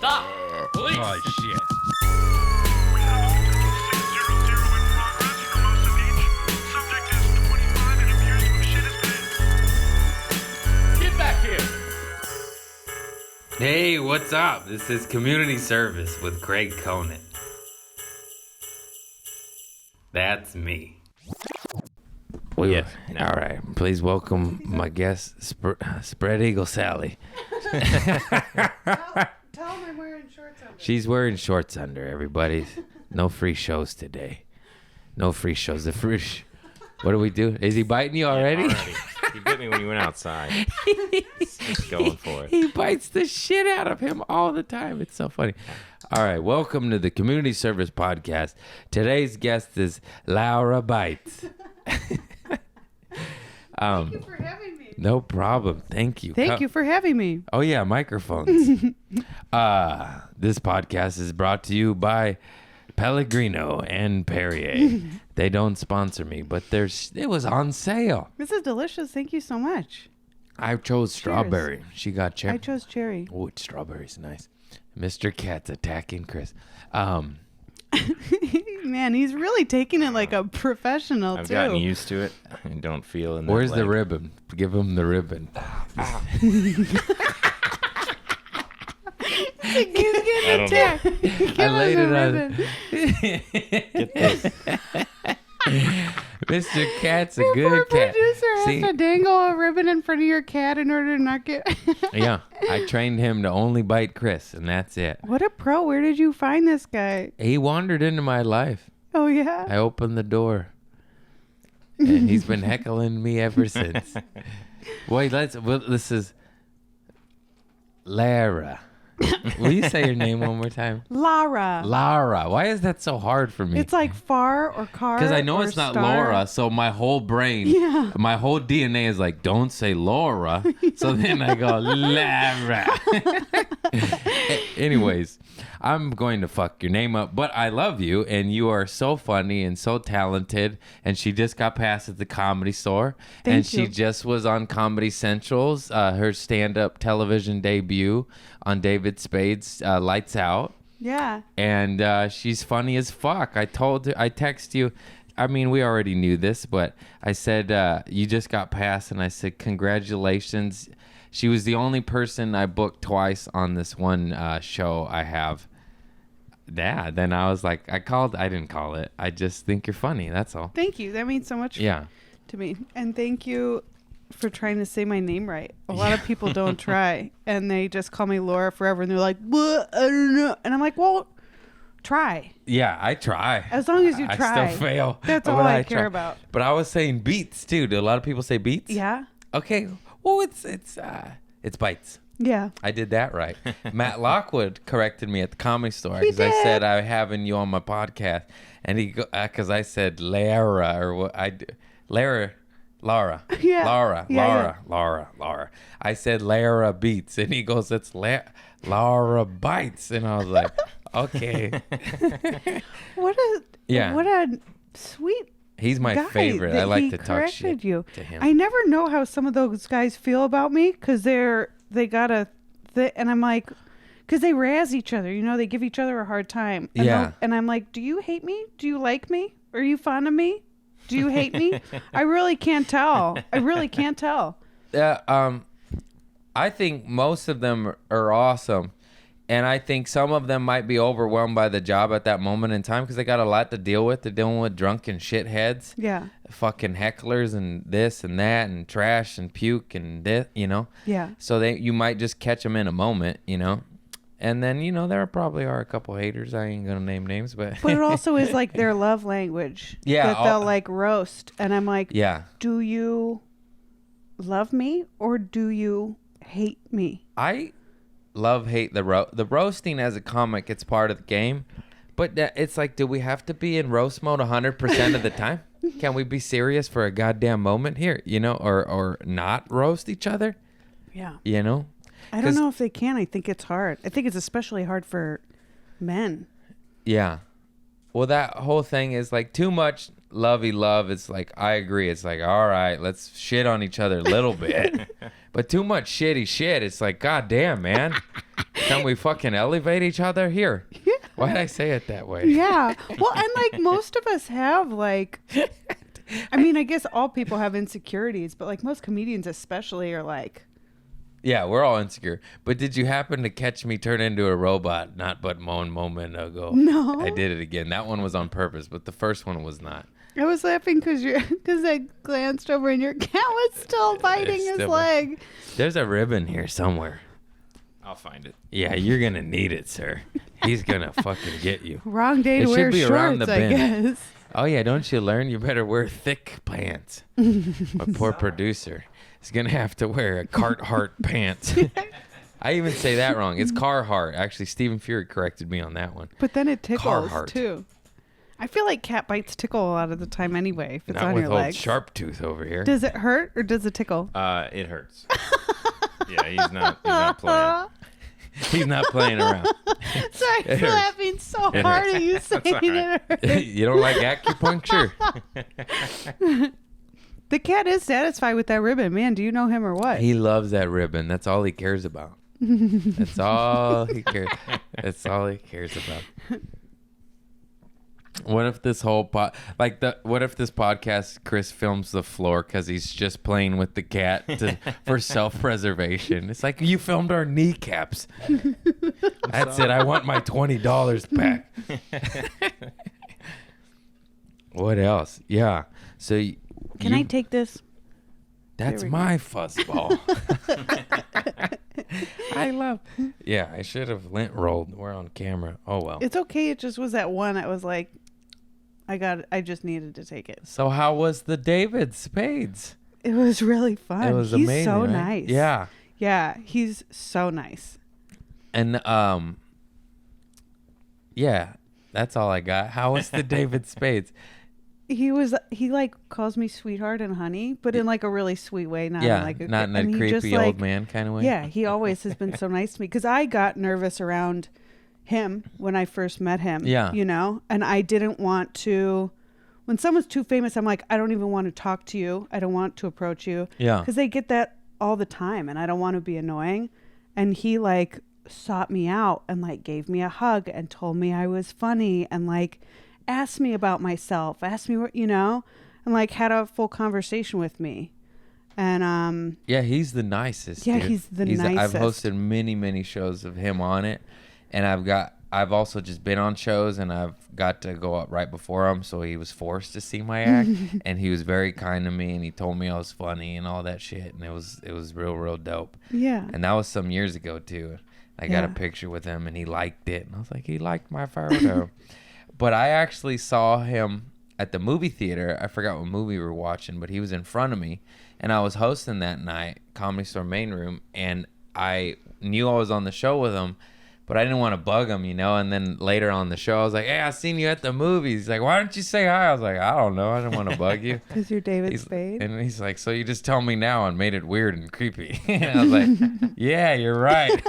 Stop! Police! Oh, shit. We have a multiple 600 in progress for most of each. Subject is 25 and appears to have shit his pants. Get back here! Hey, what's up? This is Community Service with Craig Conant. That's me. All right. Please welcome my guest, Spread Eagle Sally. Tell him I'm wearing shorts under. She's wearing shorts under, everybody. No free shows today. No free shows. What do we do? Is he biting you already? He bit me when you went outside. He's going for it. He bites the shit out of him all the time. It's so funny. All right, welcome to the Community Service Podcast. Today's guest is Lara Beitz. Thank you for having me. No problem. Thank you. Thank you for having me. Oh, yeah, microphones. This podcast is brought to you by Pellegrino and Perrier. They don't sponsor me, but it was on sale. This is delicious. Thank you so much. I chose strawberry. She got cherry. I chose cherry. Oh, strawberry's nice. Mr. Cat's attacking Chris. Man, he's really taking it like a professional, I've too. gotten used to it. I don't feel in that Where's the leg. ribbon? Give him the ribbon. He's getting attacked. Give I him laid the it on. ribbon. Get this. Mr. Cat's a Your poor good cat. producer See? has to dangle a ribbon in front of your cat in order to not get... Yeah, I trained him to only bite Chris, and that's it. What a pro. Where did you find this guy? He wandered into my life. Oh, yeah? I opened the door, and he's been heckling me ever since. Wait, this is Lara. Will you say your name one more time? Lara. Lara. Why is that so hard for me? It's like far or car. Because I know or it's not star. Laura, so my whole brain, Yeah. my whole DNA is like, don't say Laura. So then I go, Lara. Anyways, I'm going to fuck your name up, but I love you, and you are so funny and so talented, and she just got passed at the Comedy Store, and Thank she you. just was on Comedy Central's, her stand-up television debut on David Spade's Lights Out. Yeah. And she's funny as fuck. I text you. I mean, we already knew this, but I said, you just got passed. And I said, congratulations. She was the only person I booked twice on this one show I have. Yeah. Then I was like, I didn't call it. I just think you're funny. That's all. Thank you. That means so much Yeah. to me. And thank you for trying to say my name right. A lot of people don't try, and they just call me Laura forever, and they're like, "What? I don't know." And I'm like, "Well, try. Yeah, I try. As long as you try. I still fail. That's but all I try. care about." But I was saying Beitz too. Do a lot of people say Beitz? Yeah. Okay. Well, it's Beitz. Yeah. I did that right. Matt Lockwood corrected me at the Comedy Store He because I did. said I'm having you on my podcast, and he because I said Lara or what Lara. Yeah. Lara. I said Lara Beitz, and he goes, "It's Lara Bites," and I was like, "Okay." What a sweet He's my guy favorite. that I like he to talk corrected shit you. to him. I never know how some of those guys feel about me because they got and I'm like, because they razz each other, they give each other a hard time. And Yeah. and I'm like, do you hate me? Do you like me? Are you fond of me? Do you hate me? I really can't tell. I think most of them are awesome. And I think some of them might be overwhelmed by the job at that moment in time because they got a lot to deal with. They're dealing with drunken shitheads. Yeah. Fucking hecklers and this and that and trash and puke and this, Yeah. So you might just catch them in a moment, And then, there probably are a couple haters. I ain't going to name names, but... But it also is like their love language. Yeah, That they'll like roast. And I'm like, Yeah. do you love me or do you hate me? I hate the roasting as a comic. It's part of the game, but it's like, do we have to be in roast mode 100% of the time? Can we be serious for a goddamn moment here, or not roast each other? Yeah. Because- I don't know if they can. I think it's hard. I think it's especially hard for men. Yeah. Well, that whole thing is like too much lovey love. It's like, I agree. It's like, all right, let's shit on each other a little bit. But too much shitty shit. It's like, God damn, man. Can we fucking elevate each other here? Yeah. Why'd I say it that way? Yeah. Well, and like most of us have like, I mean, I guess all people have insecurities, but like most comedians especially are like, Yeah, we're all insecure. But did you happen to catch me turn into a robot not but one moment ago? No. I did it again. That one was on purpose, but the first one was not. I was laughing because I glanced over and your cat was still biting his still- leg. There's a ribbon here somewhere. I'll find it. Yeah, you're going to need it, sir. He's going to fucking get you. Wrong day It to should wear be around shorts, the I bin. guess. Oh, yeah, don't you learn? You better wear thick pants. My poor producer is going to have to wear a Carhartt pants. I even say that wrong. It's Carhartt. Actually, Stephen Fury corrected me on that one. But then it tickles Carhartt. too. I feel like cat bites tickle a lot of the time anyway. If it's Not on with your old legs. sharp tooth over here. Does it hurt or does it tickle? It hurts. Yeah, he's not playing. He's not playing around. Sorry It for hurts. laughing so It hard hurts. at you saying all right. it hurts. You don't like acupuncture? The cat is satisfied with that ribbon. Man, do you know him or what? He loves that ribbon. That's all he cares about. That's all he cares. That's all he cares about. What if this whole what if this podcast Chris films the floor because he's just playing with the cat for self-preservation? It's like, you filmed our kneecaps. That's it. I want my $20 back. What else? Yeah. So Can I take this? That's There we go. my fuzzball. I love. Yeah, I should have lint rolled. We're on camera. Oh well. It's okay. It just was that one. I was like, I just needed to take it. So how was the David Spades? It was really fun. It was He's amazing. so right? nice. Yeah. Yeah, he's so nice. And yeah, that's all I got. How was the David Spades? He like calls me sweetheart and honey, but in like a really sweet way, not Yeah, in like not in a and he creepy just, old like, man kind of way. Yeah, he always has been so nice to me because I got nervous around him when I first met him. Yeah. You know, and I didn't want to. When someone's too famous, I'm like, I don't even want to talk to you. I don't want to approach you. Yeah. Because they get that all the time, and I don't want to be annoying. And he like sought me out and like gave me a hug and told me I was funny and like asked me about myself, asked me what, you know, and like had a full conversation with me. And Yeah, he's the nicest. Yeah, dude. he's the I've nicest. hosted many shows of him on it, and I've also just been on shows, and I've got to go up right before him, so he was forced to see my act, and he was very kind to me, and he told me I was funny and all that shit, and it was real dope. yeah. And that was some years ago too. I got a Yeah. picture with him, and he liked it, and I was like, he liked my photo. But I actually saw him at the movie theater. I forgot what movie we were watching, but he was in front of me, and I was hosting that night, Comedy Store Main Room, and I knew I was on the show with him, but I didn't want to bug him, you know. And then later on the show, I was like, hey, I seen you at the movies. He's like, why don't you say hi? I was like, I don't know. I didn't want to bug you. Because you're David He's- Spade. And he's like, so you just tell me now and made it weird and creepy. And I was like, yeah, you're right.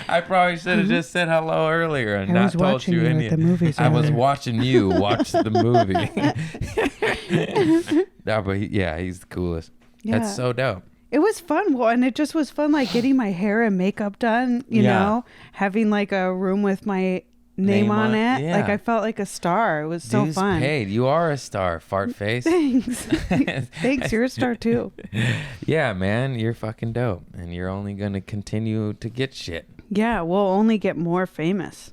I probably should have just said hello earlier and I not was told watching you you any. at the movies I was earlier. watching you watch the movie. No, but he's the coolest. Yeah. That's so dope. It was fun. Well, and it just was fun, like getting my hair and makeup done, you Yeah. know, having like a room with my name on it. yeah. Like I felt like a star. It was so Dues fun. paid. You are a star, fart face. Thanks. Thanks. You're a star too. Yeah, man, you're fucking dope, and you're only gonna continue to get shit. Yeah. We'll only get more famous.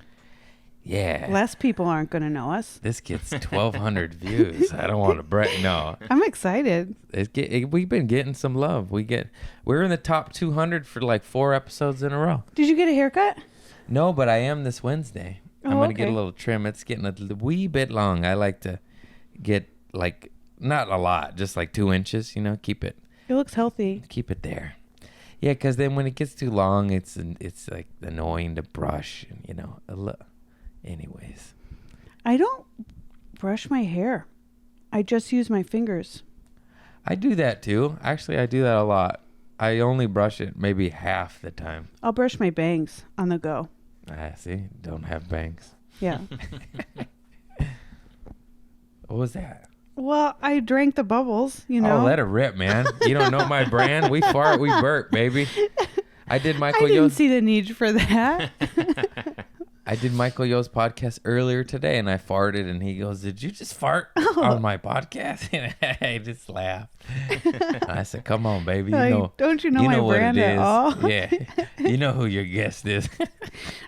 Yeah. Less people aren't going to know us. This gets 1,200 views. I don't want to brag. No, I'm excited. we've been getting some love. We're in the top 200 for like 4 episodes in a row. Did you get a haircut? No, but I am this Wednesday. I'm Oh, gonna get a okay. little trim. It's getting a wee bit long. I like to get like not a lot, just like 2 inches. You know, keep it It looks healthy. there. Yeah, because then when it gets too long, it's like annoying to brush. And, you know, anyways. I don't brush my hair. I just use my fingers. I do that too. Actually, I do that a lot. I only brush it maybe half the time. I'll brush my bangs on the go. See, don't have bangs. Yeah. What was that? Well, I drank the bubbles, you know. Oh, let it rip, man. You don't know my brand. We fart, we burp, baby. I did I Michael didn't Yo's. see the need for that. I did Michael Yo's podcast earlier today, and I farted, and he goes, "Did you just fart on my podcast?" And I just laughed. I said, "Come on, baby, you Like, know, don't you know my what brand it at is. all? Yeah, you know who your guest is."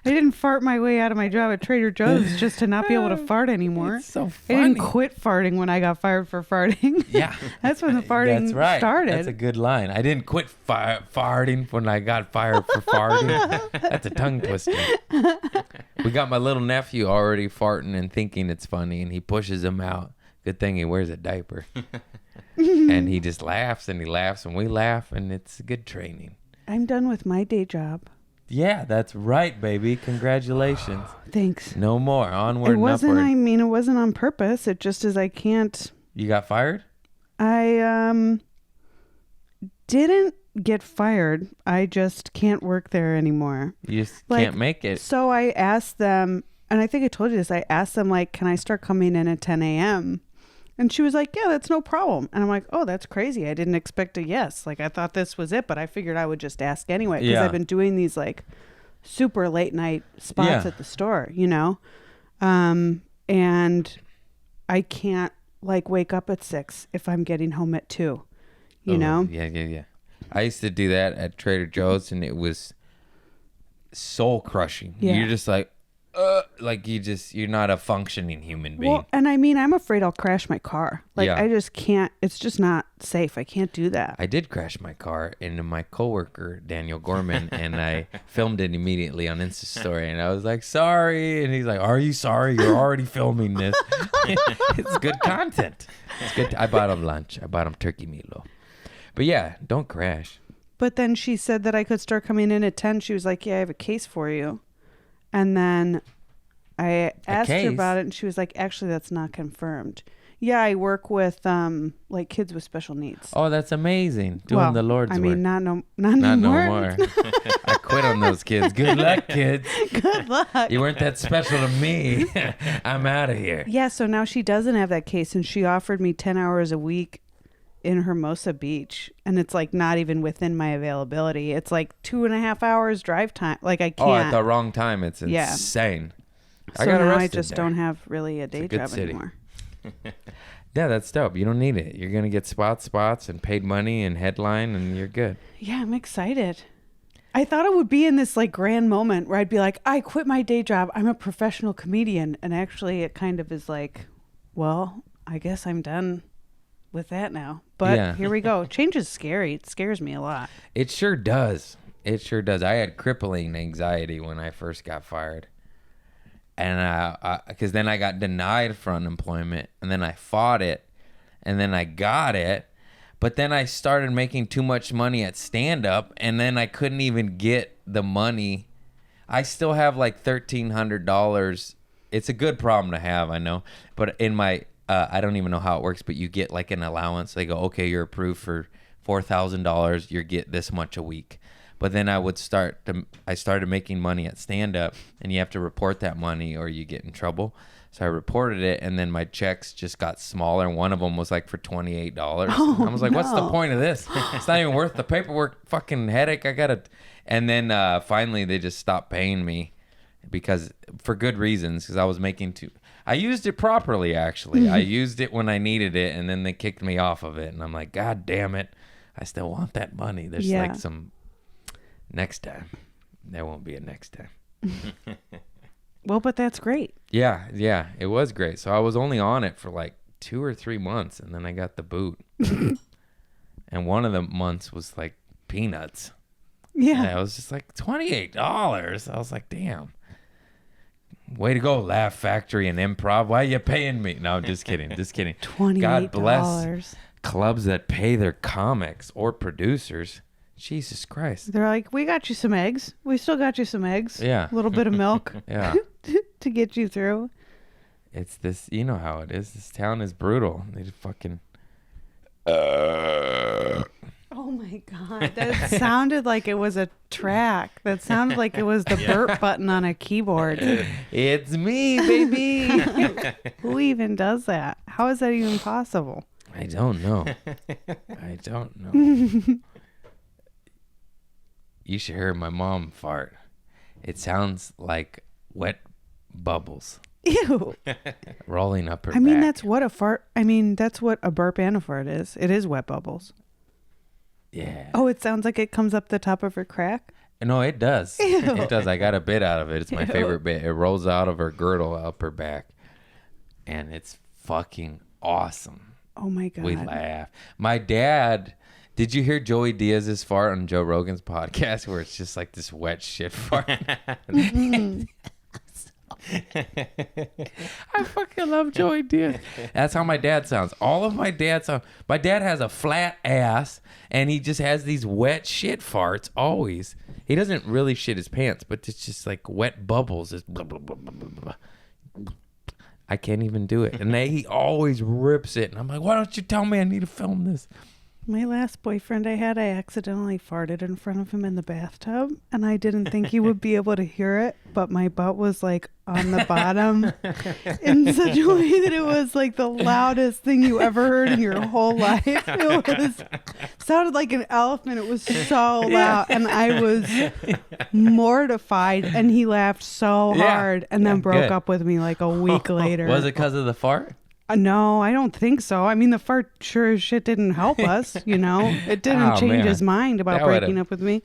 I didn't fart my way out of my job at Trader Joe's just to not be able to fart anymore. It's so I funny. didn't quit farting when I got fired for farting. Yeah, That's when the farting That's right. started. That's a good line. I didn't quit farting when I got fired for farting. That's a tongue twister. We got my little nephew already farting and thinking it's funny, and he pushes him out. Good thing he wears a diaper. And he just laughs, and he laughs, and we laugh, and it's good training. I'm done with my day job. Yeah, that's right, baby. Congratulations. Thanks. No more. Onward It and wasn't, upward. I mean, it wasn't on purpose. It just is I can't, You got fired? I didn't get fired. I just can't work there anymore. You just Like, can't make it. So I asked them, and I think I told you this, I asked them, like, can I start coming in at 10 a.m.? And she was like, yeah, that's no problem. And I'm like, oh, that's crazy. I didn't expect a yes. Like, I thought this was it, but I figured I would just ask anyway. Because Yeah. I've been doing these, like, super late night spots Yeah. at the store, you know? And I can't, like, wake up at 6 if I'm getting home at 2, you Oh, know? Yeah. I used to do that at Trader Joe's, and it was soul crushing. Yeah. You're just like you're not a functioning human being. Well, and I mean, I'm afraid I'll crash my car. Like, Yeah. I just can't, it's just not safe. I can't do that. I did crash my car into my coworker, Daniel Gorman, and I filmed it immediately on Insta story, and I was like, sorry. And he's like, are you sorry? You're already filming this. It's good content. It's good. I bought him lunch. I bought him turkey meatloaf. But yeah, don't crash. But then she said that I could start coming in at 10. She was like, yeah, I have a case for you. And then I asked her case? about it, and she was like, actually, that's not confirmed. Yeah, I work with like kids with special needs. Oh, that's amazing. Doing Well, the Lord's I work. mean, not Not anymore. no more. I quit on those kids. Good luck, kids. Good luck. You weren't that special to me. I'm out of here. Yeah, so now she doesn't have that case, and she offered me 10 hours a week in Hermosa Beach, and it's like not even within my availability. It's like 2.5 hours drive time. Like, I can't. Oh, at the wrong time. It's Yeah. insane. So got now I arrested just there. don't have really a day a good job city. anymore. Yeah, that's dope. You don't need it. You're going to get spots and paid money and headline, and you're good. Yeah, I'm excited. I thought it would be in this like grand moment where I'd be like, I quit my day job. I'm a professional comedian. And actually it kind of is like, well, I guess I'm done with that now. But Yeah. here we go. Change is scary. It scares me a lot. It sure does. It sure does. I had crippling anxiety when I first got fired. And because then I got denied for unemployment, and then I fought it, and then I got it. But then I started making too much money at stand-up, and then I couldn't even get the money. I still have like $1,300. It's a good problem to have, I know. But in my, I don't even know how it works, but you get like an allowance. They go, okay, you're approved for $4,000. You get this much a week. But then I started making money at stand-up, and you have to report that money or you get in trouble. So I reported it, and then my checks just got smaller. One of them was like for $28. Oh, I was like, what's the no. point of this? It's not even worth the paperwork fucking headache. I got to. And then finally they just stopped paying me because for good reasons, because I was making too. I used it properly, actually. I used it when I needed it, and then they kicked me off of it. And I'm like, God damn it. I still want that money. There's Yeah. like some next time. There won't be a next time. Well, but that's great. Yeah, it was great. So I was only on it for like 2 or 3 months, and then I got the boot. And one of the months was like peanuts. Yeah. And I was just like $28. I was like, damn. Way to go, Laugh Factory and Improv. Why are you paying me? No, just kidding. Just kidding. $28. God bless clubs that pay their comics or producers. Jesus Christ. They're like, we got you some eggs. We still got you some eggs. Yeah. A little bit of milk Yeah. to get you through. It's this, you know how it is. This town is brutal. They just fucking. Oh my God. That sounded like it was a track. That sounded like it was the burp button on a keyboard. It's me, baby. Who even does that? How is that even possible? I don't know. I don't know. You should hear my mom fart. It sounds like wet bubbles Ew. rolling up her I mean, back. that's what a fart. I mean, that's what a burp and a fart is. It is wet bubbles. Yeah. Oh, it sounds like it comes up the top of her crack. No, it does. Ew. It does. I got a bit out of it. It's my Ew. favorite bit. It rolls out of her girdle up her back. And it's fucking awesome. Oh my god. We laugh. My dad, did you hear Joey Diaz's fart on Joe Rogan's podcast where it's just like this wet shit fart? I fucking love Joey Diaz. That's how my dad sounds. All of my dad sound. My dad has a flat ass and he just has these wet shit farts always. He doesn't really shit his pants, but it's just like wet bubbles. It's blah, blah, blah, blah, blah, blah. I can't even do it. And he always rips it. And I'm like, why don't you tell me I need to film this? My last boyfriend I had, I accidentally farted in front of him in the bathtub, and I didn't think he would be able to hear it, but my butt was like on the bottom in such a way that it was like the loudest thing you ever heard in your whole life. It sounded like an elephant. It was so loud, and I was mortified, and he laughed so hard and then broke good. up with me like a week later. Was it because of the fart? No, I don't think so. I mean, the fart sure as shit didn't help us, you know. It didn't change man. his mind about That would've- breaking up with me.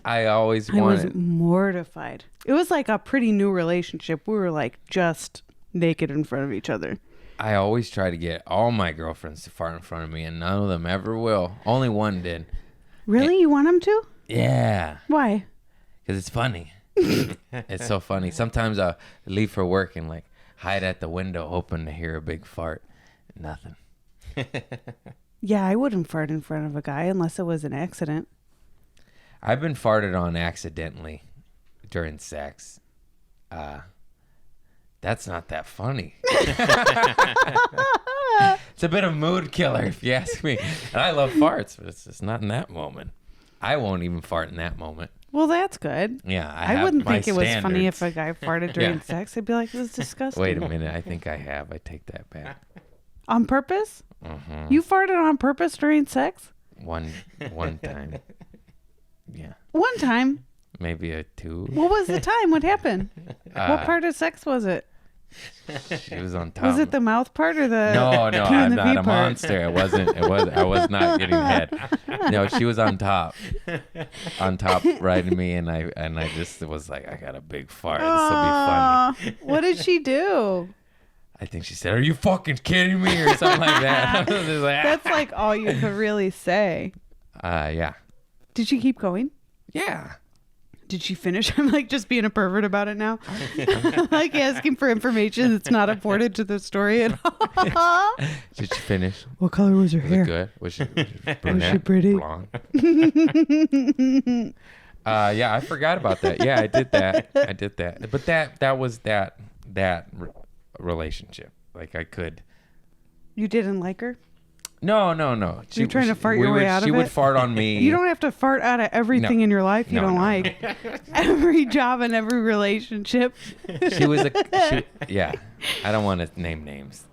I always I was wanted. mortified. It was like a pretty new relationship. We were like just naked in front of each other. I always try to get all my girlfriends to fart in front of me, and none of them ever will. Only one did. Really? You want him to? Yeah, Why? because it's funny. It's so funny. Sometimes I'll leave for work and like hide at the window, hoping to hear a big fart. Nothing. Yeah, I wouldn't fart in front of a guy unless it was an accident. I've been farted on accidentally during sex. That's not that funny. It's a bit of mood killer, if you ask me. And I love farts, but it's just not in that moment. I won't even fart in that moment. Well, that's good. Yeah, I wouldn't think it was funny if a guy farted during Yeah. sex. I'd be like, this is disgusting. Wait a minute. I think I have. I take that back. On purpose? Mhm. You farted on purpose during sex? One time. Yeah. One time. Maybe a two. What was the time? What happened? What part of sex was it? She was on top. Was it the mouth part or the No, P I'm and the not V a part? monster. I was not getting head. No, she was on top, riding me, and I just was like, I got a big fart. This will be funny. What did she do? I think she said, "Are you fucking kidding me?" or something like that. I was just like, That's like all you could really say. yeah, Did she keep going? yeah. Did she finish? I'm like just being a pervert about it now. Like asking for information that's not important to the story at all. Did she finish? What color was her Was it hair? good? Was she brunette? pretty? Blonde? Yeah, I forgot about that. Yeah, I did that. But that was that relationship. Like I could. You didn't like her? No. You're trying to fart your way out of She would it? fart on me. You don't have to fart out of everything No. in your life you No, don't no, like. Every job and every relationship. She was yeah. I don't want to name names,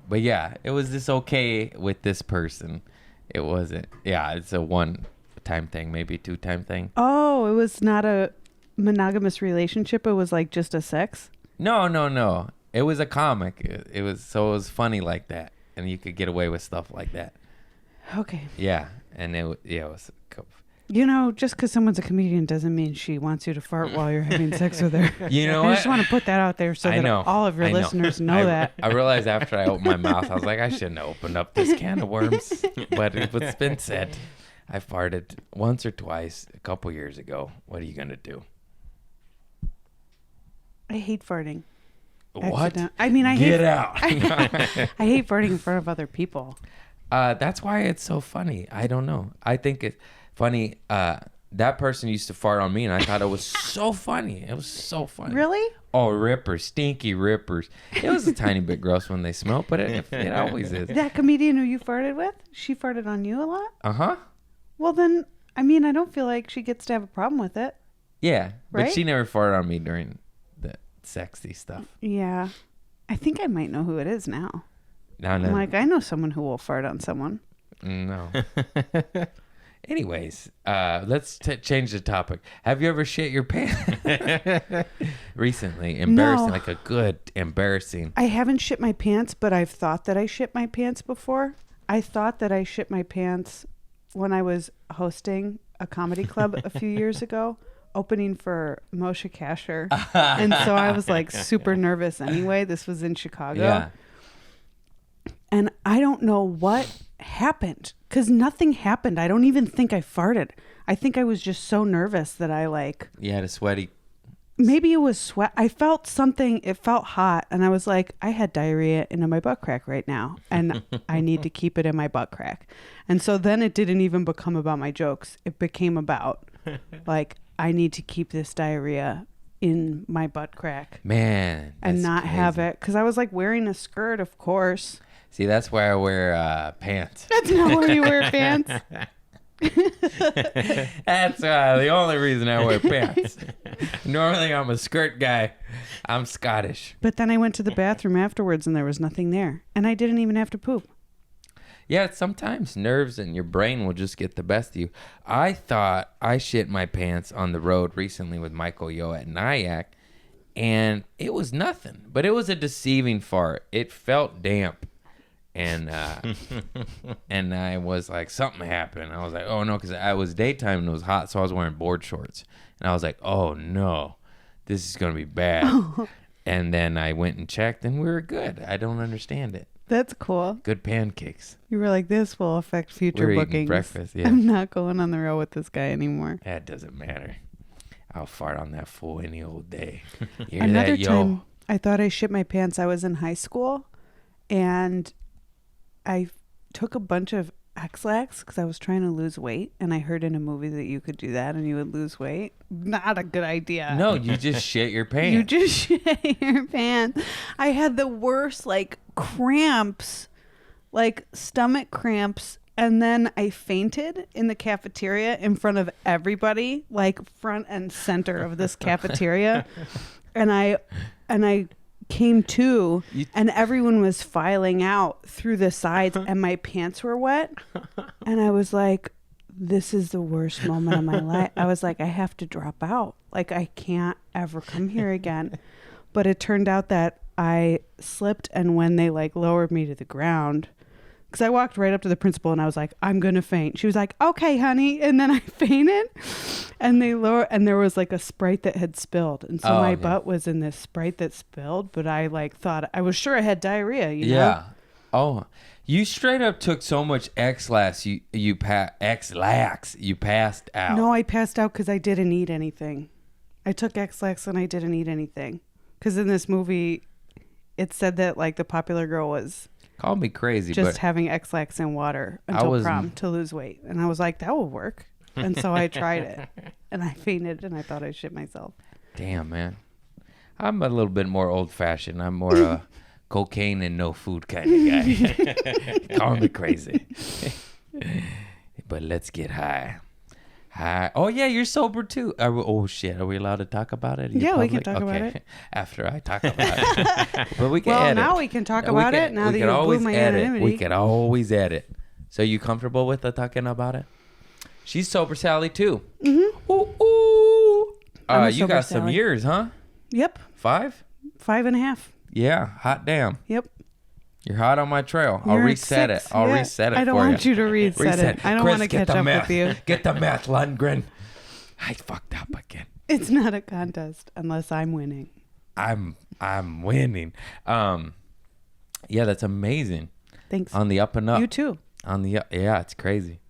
but yeah, it was this okay with this person. It wasn't. Yeah, it's a one-time thing, maybe two-time thing. Oh, it was not a monogamous relationship. It was like just a sex. No. It was a comic. It was funny like that, and you could get away with stuff like that. Okay. Yeah, and it was. You know, just because someone's a comedian doesn't mean she wants you to fart while you're having sex with her. You know I what? just want to put that out there so I that know. all of your I know. listeners know that. I realized after I opened my mouth, I was like, I shouldn't have opened up this can of worms. But it's been said. I farted once or twice a couple years ago. What are you gonna do? I hate farting. What? I mean, I Get hate out. I hate farting in front of other people. That's why it's so funny. I don't know. I think it's funny. That person used to fart on me, and I thought it was so funny. It was so funny. Really? Oh, rippers, stinky rippers. It was a tiny bit gross when they smell, but it always is. That comedian who you farted with, she farted on you a lot? Uh-huh. Well, then, I mean, I don't feel like she gets to have a problem with it. Yeah, but Right? she never farted on me during the sexy stuff. Yeah. I think I might know who it is now. No. I'm like, I know someone who will fart on someone. No. Anyways, let's change the topic. Have you ever shit your pants recently? Embarrassing, No. like a good embarrassing. I haven't shit my pants, but I've thought that I shit my pants before. I thought that I shit my pants when I was hosting a comedy club a few years ago, opening for Moshe Kasher. And so I was like super nervous anyway. This was in Chicago. Yeah. And I don't know what happened because nothing happened. I don't even think I farted. I think I was just so nervous that I like, You had a sweaty. maybe it was sweat. I felt something. It felt hot. And I was like, I had diarrhea into my butt crack right now. And I need to keep it in my butt crack. And so then it didn't even become about my jokes. It became about like, I need to keep this diarrhea in my butt crack Man. and that's not have crazy. it. Because I was like wearing a skirt, of course. See, that's why I wear pants. That's not where you wear pants. That's the only reason I wear pants. Normally, I'm a skirt guy. I'm Scottish. But then I went to the bathroom afterwards and there was nothing there. And I didn't even have to poop. Yeah, sometimes nerves and your brain will just get the best of you. I thought I shit my pants on the road recently with Michael Yo at Nyack, and it was nothing. But it was a deceiving fart. It felt damp. And and I was like, something happened. I was like, oh no, because I was daytime and it was hot, so I was wearing board shorts. And I was like, oh no, this is going to be bad. And then I went and checked, and we were good. I don't understand it. That's cool. Good pancakes. You were like, this will affect future We're eating bookings. breakfast, yeah. I'm not going on the road with this guy anymore. That doesn't matter. I'll fart on that fool any old day. You hear Another that, yo? time I thought I shit my pants. I was in high school and I took a bunch of X-Lax because I was trying to lose weight, and I heard in a movie that you could do that and you would lose weight. Not a good idea. No, you just shit your pants. You just shit your pants. I had the worst like cramps, like stomach cramps, and then I fainted in the cafeteria in front of everybody, like front and center of this cafeteria. And I came to, and everyone was filing out through the sides, and my pants were wet. And I was like, this is the worst moment of my life. I was like, I have to drop out. Like, I can't ever come here again. But it turned out that I slipped, and when they like lowered me to the ground, because I walked right up to the principal and I was like, I'm going to faint. She was like, okay, honey. And then I fainted, and they lowered, and there was like a Sprite that had spilled. And so my butt was in this Sprite that spilled, but I like thought, I was sure I had diarrhea, you know? Yeah. Oh, you straight up took so much X-Lax, you passed out. No, I passed out because I didn't eat anything. I took X-Lax and I didn't eat anything. Because in this movie, it said that like the popular girl was Call me crazy, just but having X-Lax and water until was- prom to lose weight. And I was like, that will work. And so I tried it. And I fainted and I thought I shit myself. damn, man. I'm a little bit more old-fashioned. I'm more cocaine and no food kind of guy. Call me crazy. But let's get high. High. Oh, yeah, you're sober, too. Oh, shit. Are we allowed to talk about it? in Yeah, we can public? talk about Okay. it. After I talk about it. But we can Well, edit. now we can talk We about can- it. Now we that can you blew always my edit. anonymity. We can always edit. So you comfortable with the talking about it? She's sober, Sally, too. Mm-hmm. Ooh, ooh. I'm a You sober got some Sally. years, huh? Yep. 5? 5.5. Yeah, hot damn. Yep. You're hot on my trail. I'll You're at reset it. 6. I'll Yeah. reset it I don't for want you to reset it. I don't Chris, want to get catch the up meth. with you. Get the meth, Lundgren. I fucked up again. It's not a contest unless I'm winning. I'm winning. Yeah, that's amazing. Thanks. On the up and up. You too. On the up. Yeah, it's crazy.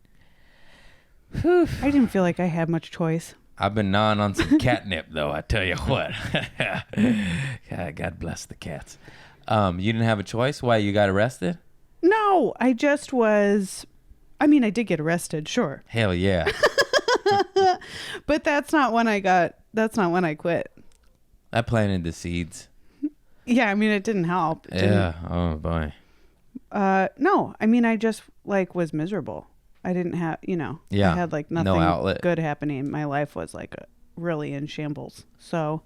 I didn't feel like I had much choice. I've been gnawing on some catnip, though. I tell you what. God bless the cats. You didn't have a choice? Why, you got arrested? No, I just was. I mean, I did get arrested, sure. Hell yeah. But that's not when I quit. I planted the seeds. Yeah, I mean, it didn't help. It didn't- Yeah. Oh, boy. No, I mean, I just like was miserable. I didn't have, Yeah, I had like no nothing outlet. good happening. My life was like really in shambles. So,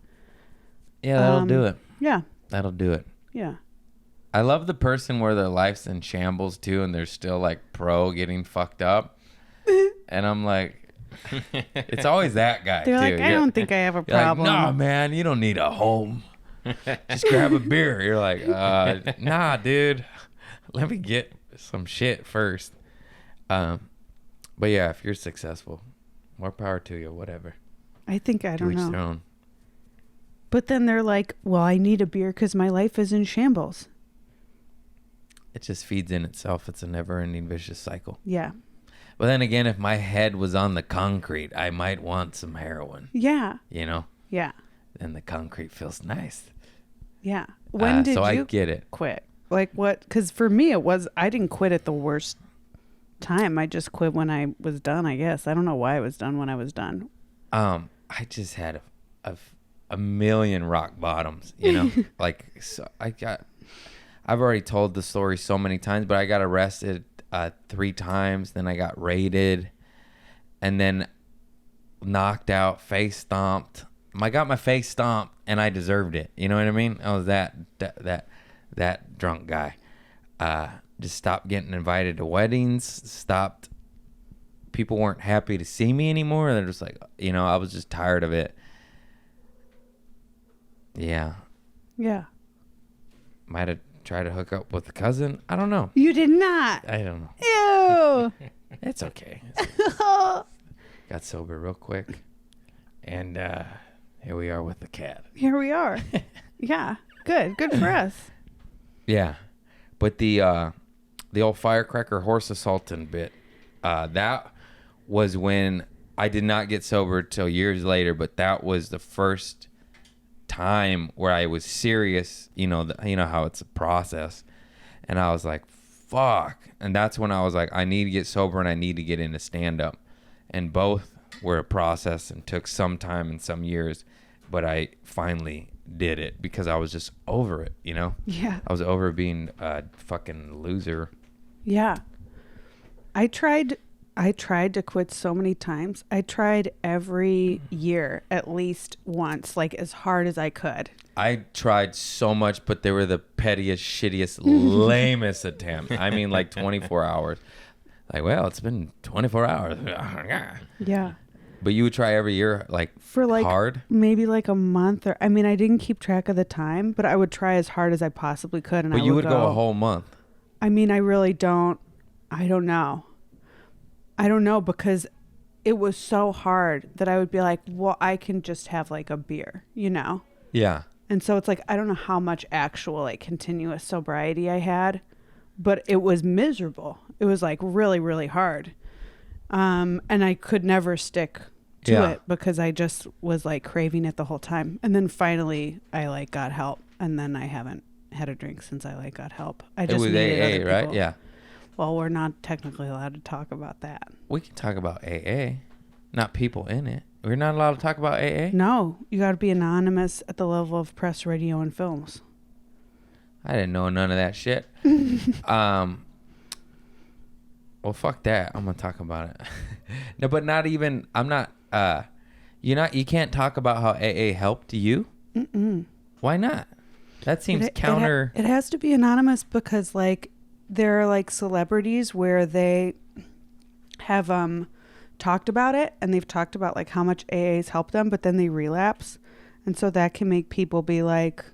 Yeah, that'll do it. yeah, That'll do it. yeah. I love the person where their life's in shambles too, and they're still like pro getting fucked up. And I'm like, it's always that guy, They're too. like, I don't think I have a You're like, problem. nah, man, you don't need a home. Just grab a beer. You're like, nah, dude. Let me get some shit first. But yeah, if you're successful, more power to you, whatever. I think I To don't each their know. own. But then they're like, well, I need a beer because my life is in shambles. It just feeds in itself. It's a never-ending vicious cycle. Yeah. But then again, if my head was on the concrete, I might want some heroin, Yeah. you know? Yeah. And the concrete feels nice. Yeah. When did so you I get it. quit? Like what? Because for me, I didn't quit at the worst time. I just quit when I was done, I guess. I don't know why I was done when I was done. I just had a million rock bottoms, you know? So I've already told the story so many times, but I got arrested 3 times. Then I got raided and then knocked out, face stomped. I got my face stomped and I deserved it. You know what I mean? I was that drunk guy. Just stopped getting invited to weddings, stopped. People weren't happy to see me anymore. They're just like, I was just tired of it. Yeah. Yeah. Might have tried to hook up with a cousin. I don't know. You did not. I don't know. Ew. It's okay. Got sober real quick. And here we are with the cat. Here we are. Yeah. Good. Good for us. Yeah. But the old firecracker horse assaulting bit, that was when I did not get sober till years later, but that was the first time where I was serious, you know how it's a process. And I was like, fuck. And that's when I was like, I need to get sober and I need to get into stand-up. And both were a process and took some time and some years, but I finally did it because I was just over it, Yeah. I was over being a fucking loser. Yeah. I tried to quit so many times. I tried every year at least once, like as hard as I could. I tried so much, but they were the pettiest, shittiest, lamest attempt. I mean, like 24 hours. Like, well, it's been 24 hours. Yeah. But you would try every year, like, For like hard? maybe like a month I didn't keep track of the time, but I would try as hard as I possibly could. And But I you would would go a whole month. I really don't. I don't know. Because it was so hard that I would be like, well, I can just have like a beer, Yeah. And so it's like, I don't know how much actual like continuous sobriety I had, but it was miserable. It was like really, really hard. And I could never stick to it because I just was like craving it the whole time. And then finally I like got help, and then I haven't had a drink since I like got help. I just It was needed AA, other right? people. Yeah. Well, we're not technically allowed to talk about that. We can talk about AA, not people in it. We're not allowed to talk about AA? No, you got to be anonymous at the level of press, radio, and films. I didn't know none of that shit. Well, fuck that. I'm gonna talk about it. No, but not even. I'm not. You can't talk about how AA helped you. Mm-mm. Why not? That seems counter. It has to be anonymous because like there are like celebrities where they have talked about it, and they've talked about like how much AA's helped them, but then they relapse, and so that can make people be like,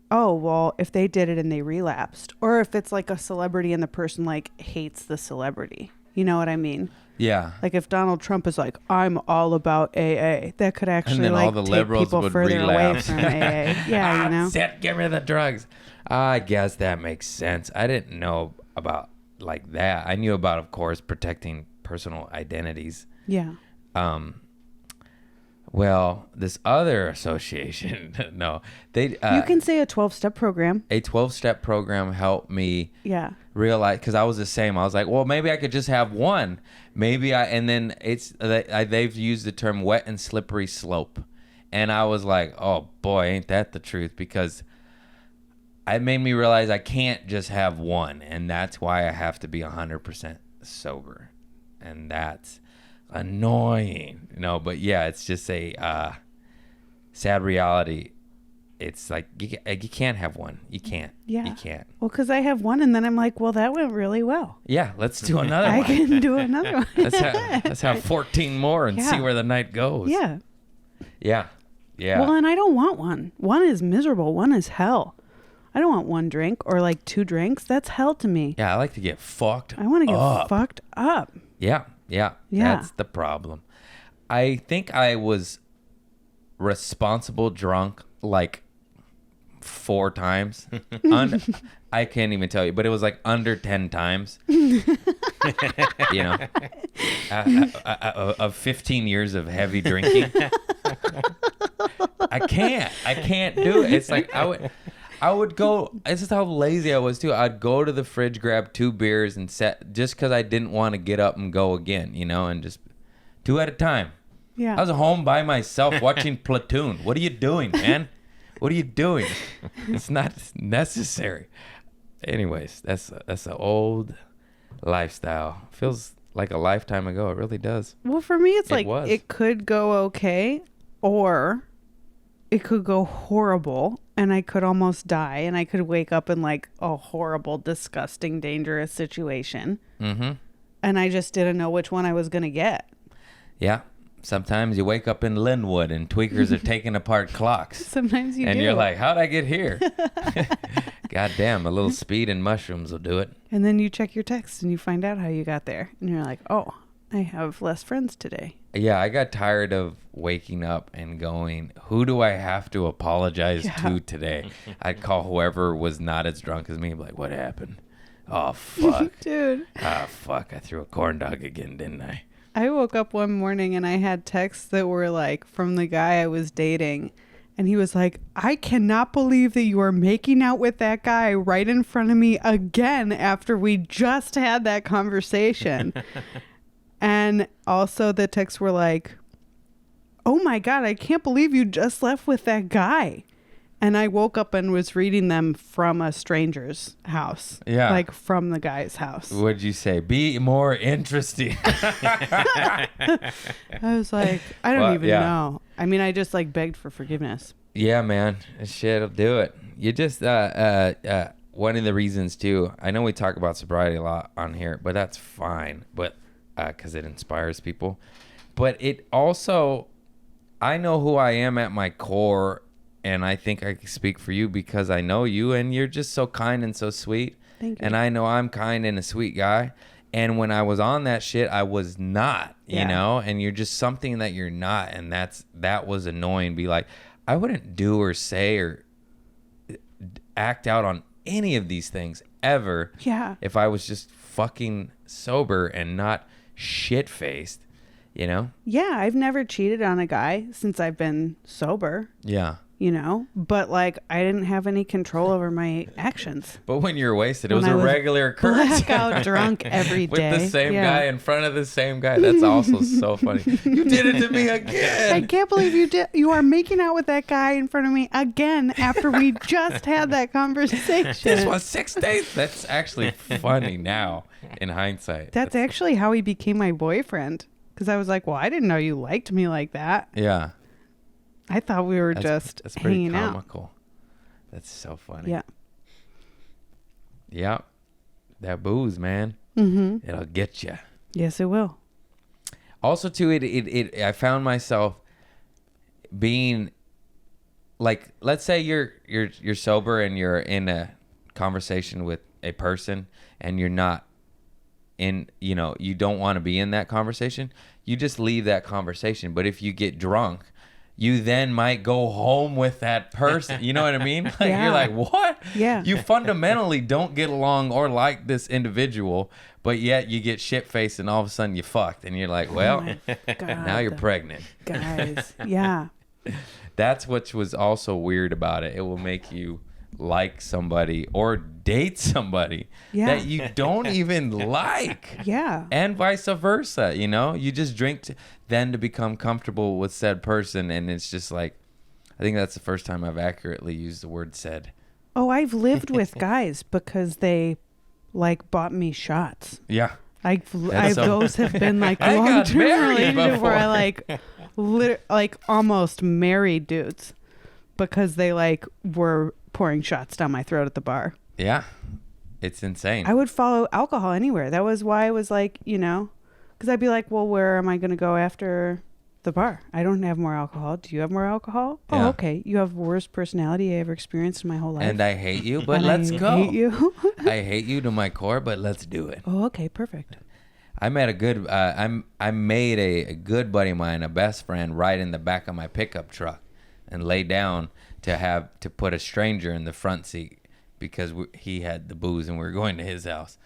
oh, well, if they did it and they relapsed, or if it's like a celebrity and the person like hates the celebrity, you know what I mean? Yeah. Like if Donald Trump is like, I'm all about AA, that could actually then like all the take liberals people would further relapse. away from AA. Yeah, Get rid of the drugs. I guess that makes sense. I didn't know about like that. I knew about, of course, protecting personal identities. Yeah. Well, this other association, no, they You can say a 12-step program. a 12-step program helped me Yeah. realize, because I was the same. I was like, well, maybe I could just have one. And then they've used the term wet and slippery slope. And I was like, oh boy, ain't that the truth? Because it made me realize I can't just have one. And that's why I have to be 100% sober. And that's annoying. No, but yeah, it's just a sad reality it's like you can't have one. You can't. Yeah. You can't. Well, because I have one, and then I'm like, well, that went really well. Yeah, let's do another I one. can do another one. Let's have 14 more and see Yeah. where the night goes. Yeah. Yeah. Yeah. Well, and I don't want one. One is miserable. One is hell. I don't want one drink or like 2 drinks. That's hell to me. Yeah, I like to get fucked I want to get up. fucked up. Yeah. Yeah. That's the problem. I think I was responsible drunk like 4 times. I can't even tell you, but it was like under 10 times. You know, of 15 years of heavy drinking. I can't do it. It's like I would go. This is how lazy I was too. I'd go to the fridge, grab 2 beers, and set just because I didn't want to get up and go again. You know, and just 2 at a time. Yeah. I was home by myself watching Platoon. What are you doing, man? What are you doing? It's not necessary. Anyways, that's an old lifestyle. Feels like a lifetime ago. It really does. Well, for me, it's It like was. it could go okay, or it could go horrible, and I could almost die, and I could wake up in like a horrible, disgusting, dangerous situation. Mm-hmm. And I just didn't know which one I was going to get. Yeah. Sometimes you wake up in Linwood and tweakers are taking apart clocks. Sometimes you And do. you're like, how'd I get here? God damn, a little speed and mushrooms will do it. And then you check your text and you find out how you got there. And you're like, oh, I have less friends today. Yeah, I got tired of waking up and going, who do I have to apologize to today? I'd call whoever was not as drunk as me and be like, what happened? Oh, fuck. Dude. Fuck, I threw a corn dog again, didn't I? I woke up one morning and I had texts that were like from the guy I was dating. And he was like, I cannot believe that you are making out with that guy right in front of me again after we just had that conversation. And also the texts were like, oh my God, I can't believe you just left with that guy. And I woke up and was reading them from a stranger's house. Yeah. Like from the guy's house. What'd you say? Be more interesting. I was like, I don't Well, even yeah. know. I mean, I just like begged for forgiveness. Yeah, man. Shit'll do it. You just, one of the reasons too, I know we talk about sobriety a lot on here, but that's fine. But, cause it inspires people. But it also, I know who I am at my core. And I think I can speak for you because I know you and you're just so kind and so sweet. Thank you. And I know I'm kind and a sweet guy. And when I was on that shit, I was not, you Yeah. know, and you're just something that you're not. And that was annoying. Be like, I wouldn't do or say or act out on any of these things ever. Yeah. If I was just fucking sober and not shit faced, you know? Yeah. I've never cheated on a guy since I've been sober, Yeah. you know, but like I didn't have any control over my actions. But when you're wasted, it When was I a was regular occurrence. Blackout drunk every With day. the same Yeah. guy in front of the same guy. That's also so funny. You did it to me I again. can't believe you are making out with that guy in front of me again after we just had that conversation. This was 6 days. That's actually funny now in hindsight. That's actually how he became my boyfriend. Because I was like, well, I didn't know you liked me like that. Yeah. I thought we were just That's pretty hanging out. comical. That's so funny. Yeah. Yep. That booze, man. Mm-hmm. It'll get you. Yes, it will. Also, too, I found myself being like, let's say you're sober and you're in a conversation with a person and you're not in, you know, you don't want to be in that conversation. You just leave that conversation. But if you get drunk, you then might go home with that person. You know what I mean? Like, Yeah. You're like, what? Yeah. You fundamentally don't get along or like this individual, but yet you get shit-faced and all of a sudden you fucked. And you're like, well, God, now you're pregnant. guys. Yeah. That's what was also weird about it. It will make you like somebody or date somebody Yeah. that you don't even like. Yeah. And vice versa, you know? You just drink then to become comfortable with said person. And it's just like, I think that's the first time I've accurately used the word said. Oh, I've lived with guys because they like bought me shots. Yeah. Those have been like I got long-term married relationship where I before. like almost married dudes because they like were pouring shots down my throat at the bar. Yeah. It's insane. I would follow alcohol anywhere. That was why I was like, because I'd be like, well, where am I going to go after the bar? I don't have more alcohol. Do you have more alcohol? Yeah. Oh, okay. You have worst personality I ever experienced in my whole life. And I hate you, but And let's I go. hate you. I hate you to my core, but let's do it. Oh, okay. Perfect. I met a good. I made a good buddy of mine, a best friend, right in the back of my pickup truck, and lay down to put a stranger in the front seat because he had the booze and we were going to his house.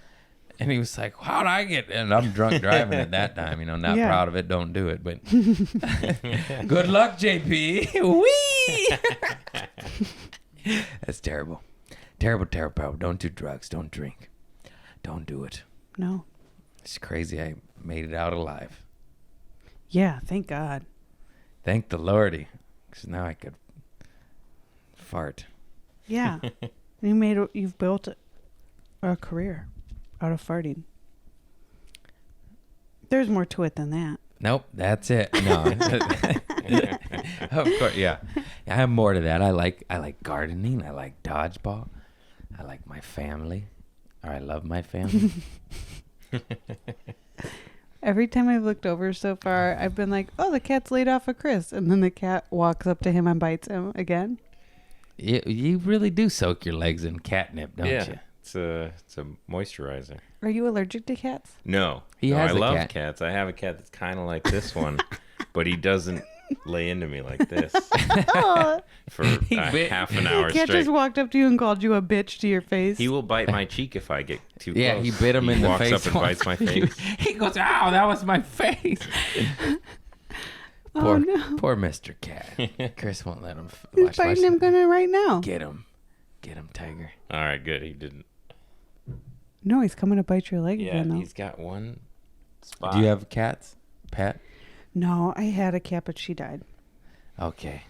And he was like, "How'd I get?" And I'm drunk driving at that time. Not Yeah. proud of it. Don't do it. But good luck, JP. Wee. That's terrible. Terrible, terrible, terrible. Don't do drugs. Don't drink. Don't do it. No. It's crazy. I made it out alive. Yeah. Thank God. Thank the Lordy. Because now I could fart. Yeah. You've built a career out of farting. There's more to it than that. Nope, that's it. No. Of course, yeah. I have more to that. I like gardening. I like dodgeball. I like my family. Or I love my family. Every time I've looked over so far, I've been like, oh, the cat's laid off of Chris. And then the cat walks up to him and bites him again. You really do soak your legs in catnip, don't Yeah. you? It's a moisturizer. Are you allergic to cats? No. He No, has I a love cat. cats. I have a cat that's kind of like this one, but he doesn't lay into me like this for half an hour The cat straight. just walked up to you and called you a bitch to your face. He will bite my cheek if I get too Yeah, close. he bit him in the face. He walks up and bites my face. He goes, "Ow, that was my face." Oh, Poor, no. poor Mr. Cat. Chris won't let him. He's biting him gonna right now. Get him, Tiger. All right, good. He didn't. No, he's coming to bite your leg Yeah, again, though. he's got one spot. Do you have cats, Pat? No, I had a cat, but she died. Okay.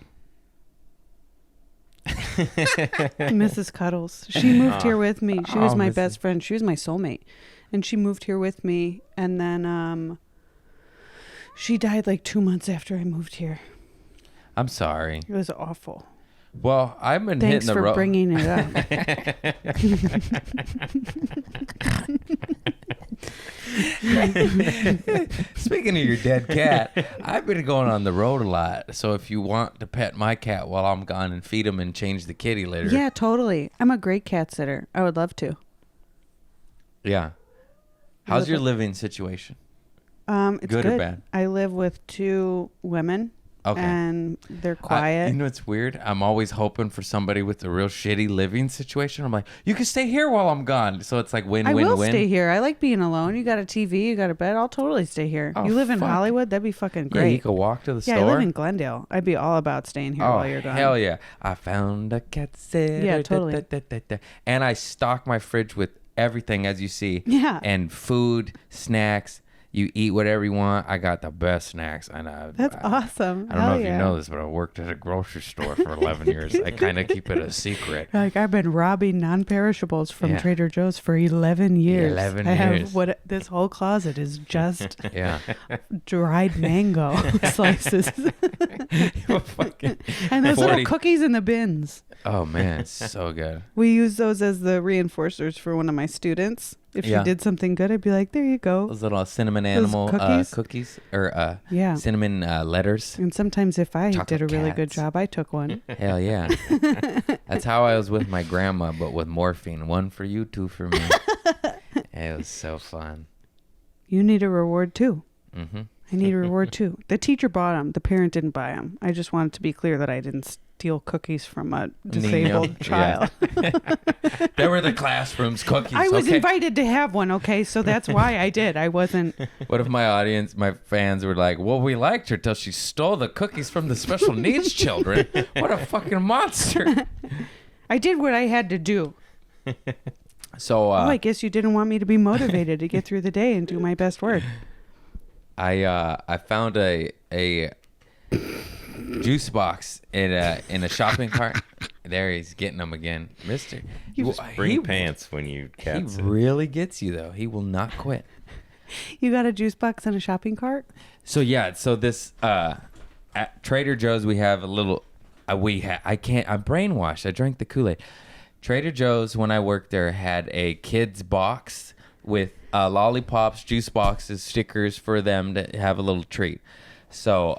Mrs. Cuddles. She moved here with me. She was Oh, my Mrs. best friend. She was my soulmate. And she moved here with me. And then she died like 2 months after I moved here. I'm sorry. It was awful. Well, I've been Thanks hitting the for road. bringing it up. Speaking of your dead cat, I've been going on the road a lot. So if you want to pet my cat while I'm gone and feed him and change the kitty litter. Yeah, totally. I'm a great cat sitter. I would love to. Yeah. How's your living situation? It's Good or good. bad? I live with 2 women. Okay. And they're quiet. You know what's weird? I'm always hoping for somebody with a real shitty living situation. I'm like, you can stay here while I'm gone. So it's like win, I win, will win. stay here. I like being alone. You got a TV, you got a bed. I'll totally stay here. Oh, you live in fuck. Hollywood? That'd be fucking Yeah, great. you can walk to the Yeah, store. I live in Glendale. I'd be all about staying here while you're gone. Hell yeah. I found a cat sitter. Yeah, totally. And I stock my fridge with everything, as you see. Yeah. And food, snacks. You eat whatever you want. I got the best snacks. I know. That's awesome. I don't Hell know if yeah. you know this, but I worked at a grocery store for 11 years. I kind of keep it a secret. Like, I've been robbing non-perishables from Yeah. Trader Joe's for 11 years. 11 I years. have what this whole closet is just Yeah. dried mango slices. Fucking And those 40 little cookies in the bins. Oh, man. It's so good. We use those as the reinforcers for one of my students. If Yeah. she did something good, I'd be like, there you go. Those little cinnamon animal cookies or Yeah. cinnamon letters. And sometimes if I Chocolate did a really good cats. job, I took one. Hell yeah. That's how I was with my grandma, but with morphine. 1 for you, 2 for me. It was so fun. You need a reward too. Mm-hmm. I need a reward too. The teacher bought them. The parent didn't buy them. I just wanted to be clear that I didn't steal cookies from a disabled child. They were the classroom's cookies. I was okay? invited to have one, okay? So that's why I did. I wasn't. What if my audience, my fans were like, well, we liked her till she stole the cookies from the special needs children. What a fucking monster. I did what I had to do. So I guess you didn't want me to be motivated to get through the day and do my best work. I found a juice box in a shopping cart. There he's getting them again, Mister. Bring pants when you He cats. really gets you though. He will not quit. You got a juice box and a shopping cart? So yeah, so this at Trader Joe's we have a little I'm brainwashed. I drank the Kool-Aid. Trader Joe's, when I worked there, had a kids box with lollipops, juice boxes, stickers for them to have a little treat. So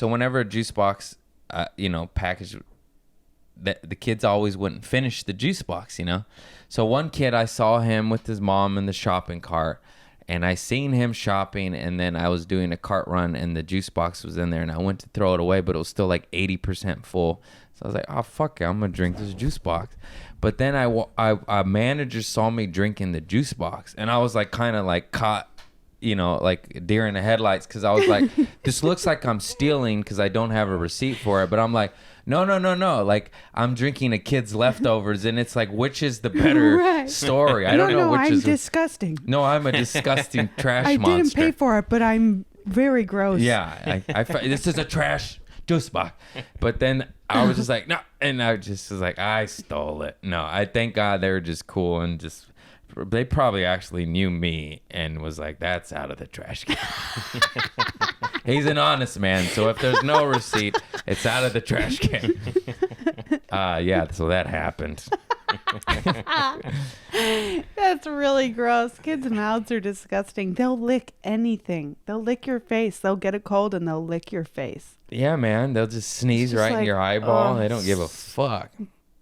whenever a juice box, package, the kids always wouldn't finish the juice box, So one kid, I saw him with his mom in the shopping cart, and I seen him shopping, and then I was doing a cart run, and the juice box was in there, and I went to throw it away, but it was still like 80% full. So I was like, oh, fuck it, I'm going to drink this juice box. But then a manager saw me drinking the juice box, and I was like kind of like caught, like deer in the headlights, because I was like, this looks like I'm stealing because I don't have a receipt for it. But I'm like, no. Like, I'm drinking a kid's leftovers, and it's like, which is the better story? I don't know which I'm is. disgusting. No, I'm a disgusting trash I monster. didn't pay for it, but I'm very gross. Yeah, this is a trash juice box. But then I was just like, no, and I just was like, I stole it. No, I thank God they were just cool and just. They probably actually knew me and was like, that's out of the trash can. He's an honest man, so if there's no receipt, it's out of the trash can. So that happened. That's really gross. Kids' mouths are disgusting. They'll lick anything. They'll lick your face. They'll get a cold and they'll lick your face. Yeah, man. They'll just sneeze just right in like, your eyeball. They don't give a fuck.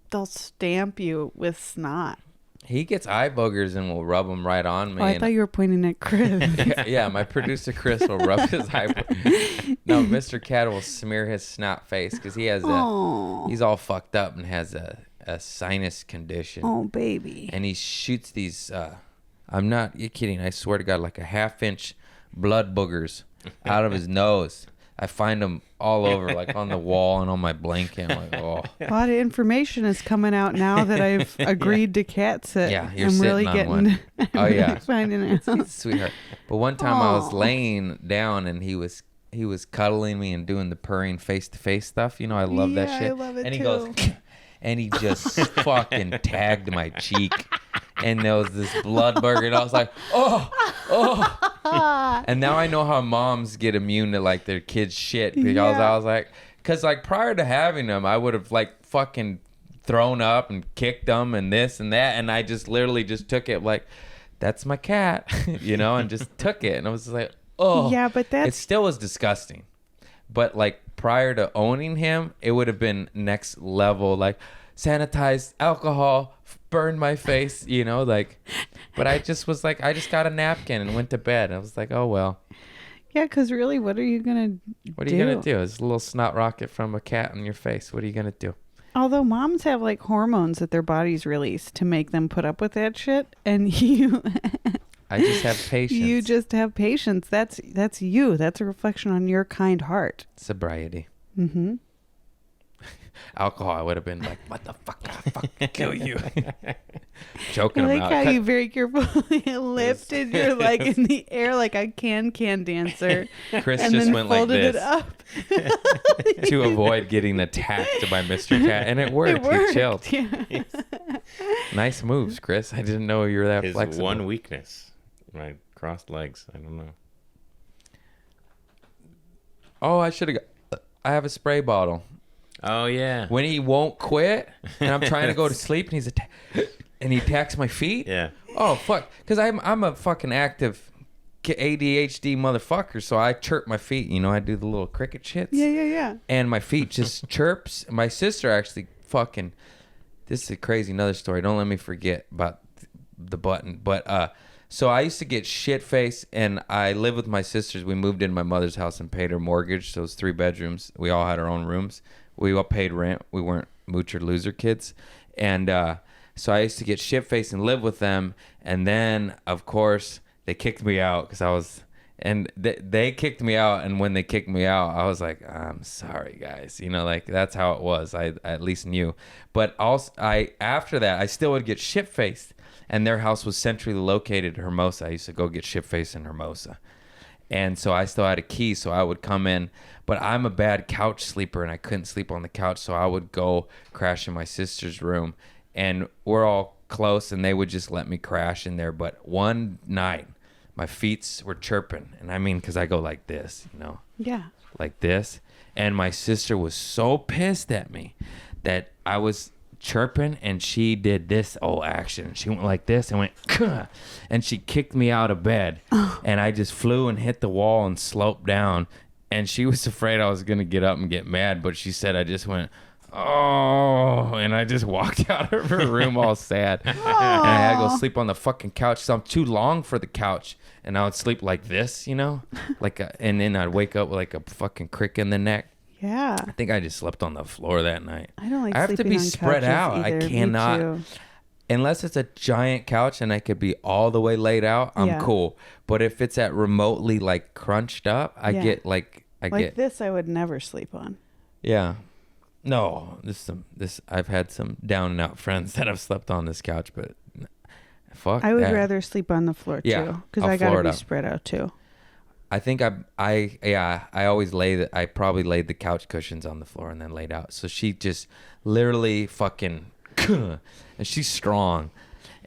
They'll stamp you with snot. He gets eye boogers and will rub them right on me. Oh, I thought you were pointing at Chris. Yeah, my producer Chris will rub his eye boogers. No, Mr. Cat will smear his snot face because he has he's all fucked up and has a sinus condition. Oh, baby. And he shoots these, I'm not kidding, I swear to God, like a 1/2-inch blood boogers out of his nose. I find them all over, like on the wall and on my blanket. I'm like, oh. A lot of information is coming out now that I've agreed to cat sit. Yeah, you're I'm sitting really on getting. one. Oh, yeah. Finding it. He's a sweetheart. But one time I was Aw. laying down and he was cuddling me and doing the purring face-to-face stuff. I love that shit. I love it and he too. goes, and he just fucking tagged my cheek. And there was this blood burger, and I was like, oh. And now I know how moms get immune to like their kids' shit because I was like, because like prior to having them, I would have like fucking thrown up and kicked them and this and that, and I just literally just took it like, that's my cat, and just took it, and I was just like, oh. Yeah, but It still was disgusting, but like prior to owning him, it would have been next level, like sanitized alcohol. Burned my face, but I just was like, I just got a napkin and went to bed. I was like, oh, well. Yeah, because really, what are you going to do? What are you going to do? It's a little snot rocket from a cat on your face. What are you going to do? Although moms have like hormones that their bodies release to make them put up with that shit. And you... I just have patience. You just have patience. That's you. That's a reflection on your kind heart. Sobriety. Mm-hmm. Alcohol, I would have been like, what the fuck? I'll fucking kill you. Joking I like about how it. you very carefully lifted your leg in the air like a can dancer. Chris and just then went like folded this it up. to avoid getting attacked by Mr. Cat. And it worked. It worked. He chilled. Yeah. Nice moves, Chris. I didn't know you were that His flexible. one weakness, my crossed legs. I don't know. Oh, I have a spray bottle. Oh yeah. When he won't quit, and I'm trying to go to sleep, and and he attacks my feet. Yeah. Oh fuck! Because I'm a fucking active ADHD motherfucker, so I chirp my feet. I do the little cricket shits. Yeah. And my feet just chirps. My sister actually fucking. This is a crazy another story. Don't let me forget about the button. But so I used to get shit faced, and I lived with my sisters. We moved into my mother's house and paid her mortgage. So it was 3 bedrooms. We all had our own rooms. We all paid rent. We weren't moocher loser kids. And so I used to get shit faced and live with them. And then, of course, they kicked me out because I was... And they kicked me out. And when they kicked me out, I was like, I'm sorry, guys. Like, that's how it was. I at least knew. But also, after that, I still would get shit faced. And their house was centrally located in Hermosa. I used to go get shit faced in Hermosa. And so I still had a key, so I would come in. But I'm a bad couch sleeper, and I couldn't sleep on the couch, so I would go crash in my sister's room. And we're all close, and they would just let me crash in there. But one night, my feet were chirping. And I mean, because I go like this, Yeah. like this. And my sister was so pissed at me that I was chirping, and she did this action. She went like this and went, "Kuh," and she kicked me out of bed. And I just flew and hit the wall and sloped down. And she was afraid I was going to get up and get mad, but she said I just went, "Oh," and I just walked out of her room all sad. And I had to go sleep on the fucking couch. So I'm too long for the couch, and I would sleep like this, and then I'd wake up with like a fucking crick in the neck. Yeah. I think I just slept on the floor that night. I don't like I have to sleeping be on spread couches out. either. I Me cannot, too. unless it's a giant couch and I could be all the way laid out. I'm Yeah. cool. But if it's at remotely like crunched up, I Yeah. get Like this, I would never sleep on. yeah. No, I've had some down and out friends that have slept on this couch, but fuck I would that. rather sleep on the floor Yeah, too, because I'll I floor gotta it be out. spread out too. I think I always I probably laid the couch cushions on the floor and then laid out. So she just literally fucking, and she's strong,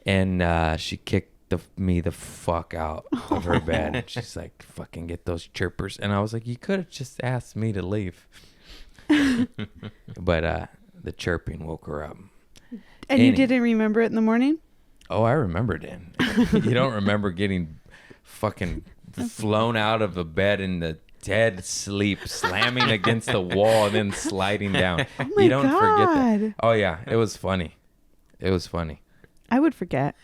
and she kicked me the fuck out of her bed. She's like, "Fucking get those chirpers," and I was like, "You could have just asked me to leave." But the chirping woke her up. And you didn't remember it in the morning? Oh, I remembered it. You don't remember getting fucking flown out of a bed in the dead sleep, slamming against the wall and then sliding down. Oh my You don't forget that. God. Oh yeah, it was funny. It was funny. I would forget.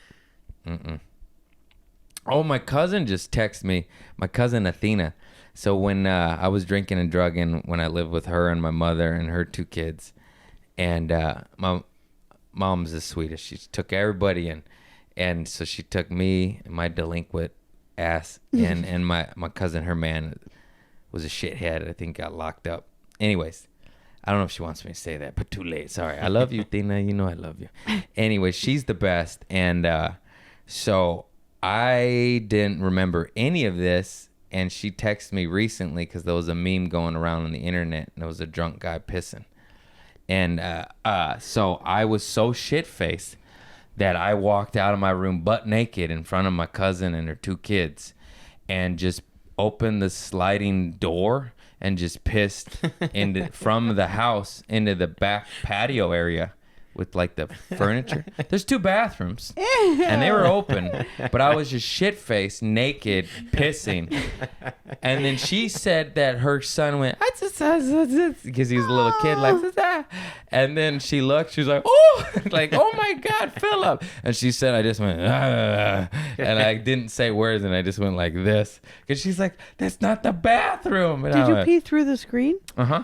Oh, my cousin just texted me. My cousin Athena. So when I was drinking and drugging, when I lived with her and my mother and her 2 kids, and my mom's the sweetest. She took everybody in, and so she took me, my delinquent ass, and my cousin, her man, was a shithead. I think got locked up. Anyways, I don't know if she wants me to say that, but too late. Sorry. I love you, Tina. You know I love you. Anyway, she's the best, and so I didn't remember any of this. And she texted me recently because there was a meme going around on the internet, and there was a drunk guy pissing. And so I was so shit-faced that I walked out of my room butt naked in front of my cousin and her 2 kids and just opened the sliding door and just pissed from the house into the back patio area with like the furniture. There's 2 bathrooms and they were open, but I was just shit-faced, naked, pissing. And then she said that her son went, because he was a little kid, like, and then she looked, she was like, "Oh," like, "Oh my God, Philip." And she said, I just went, and I didn't say words, and I just went like this, because she's like, "That's not the bathroom." And Did I you went, pee through the screen? Uh-huh.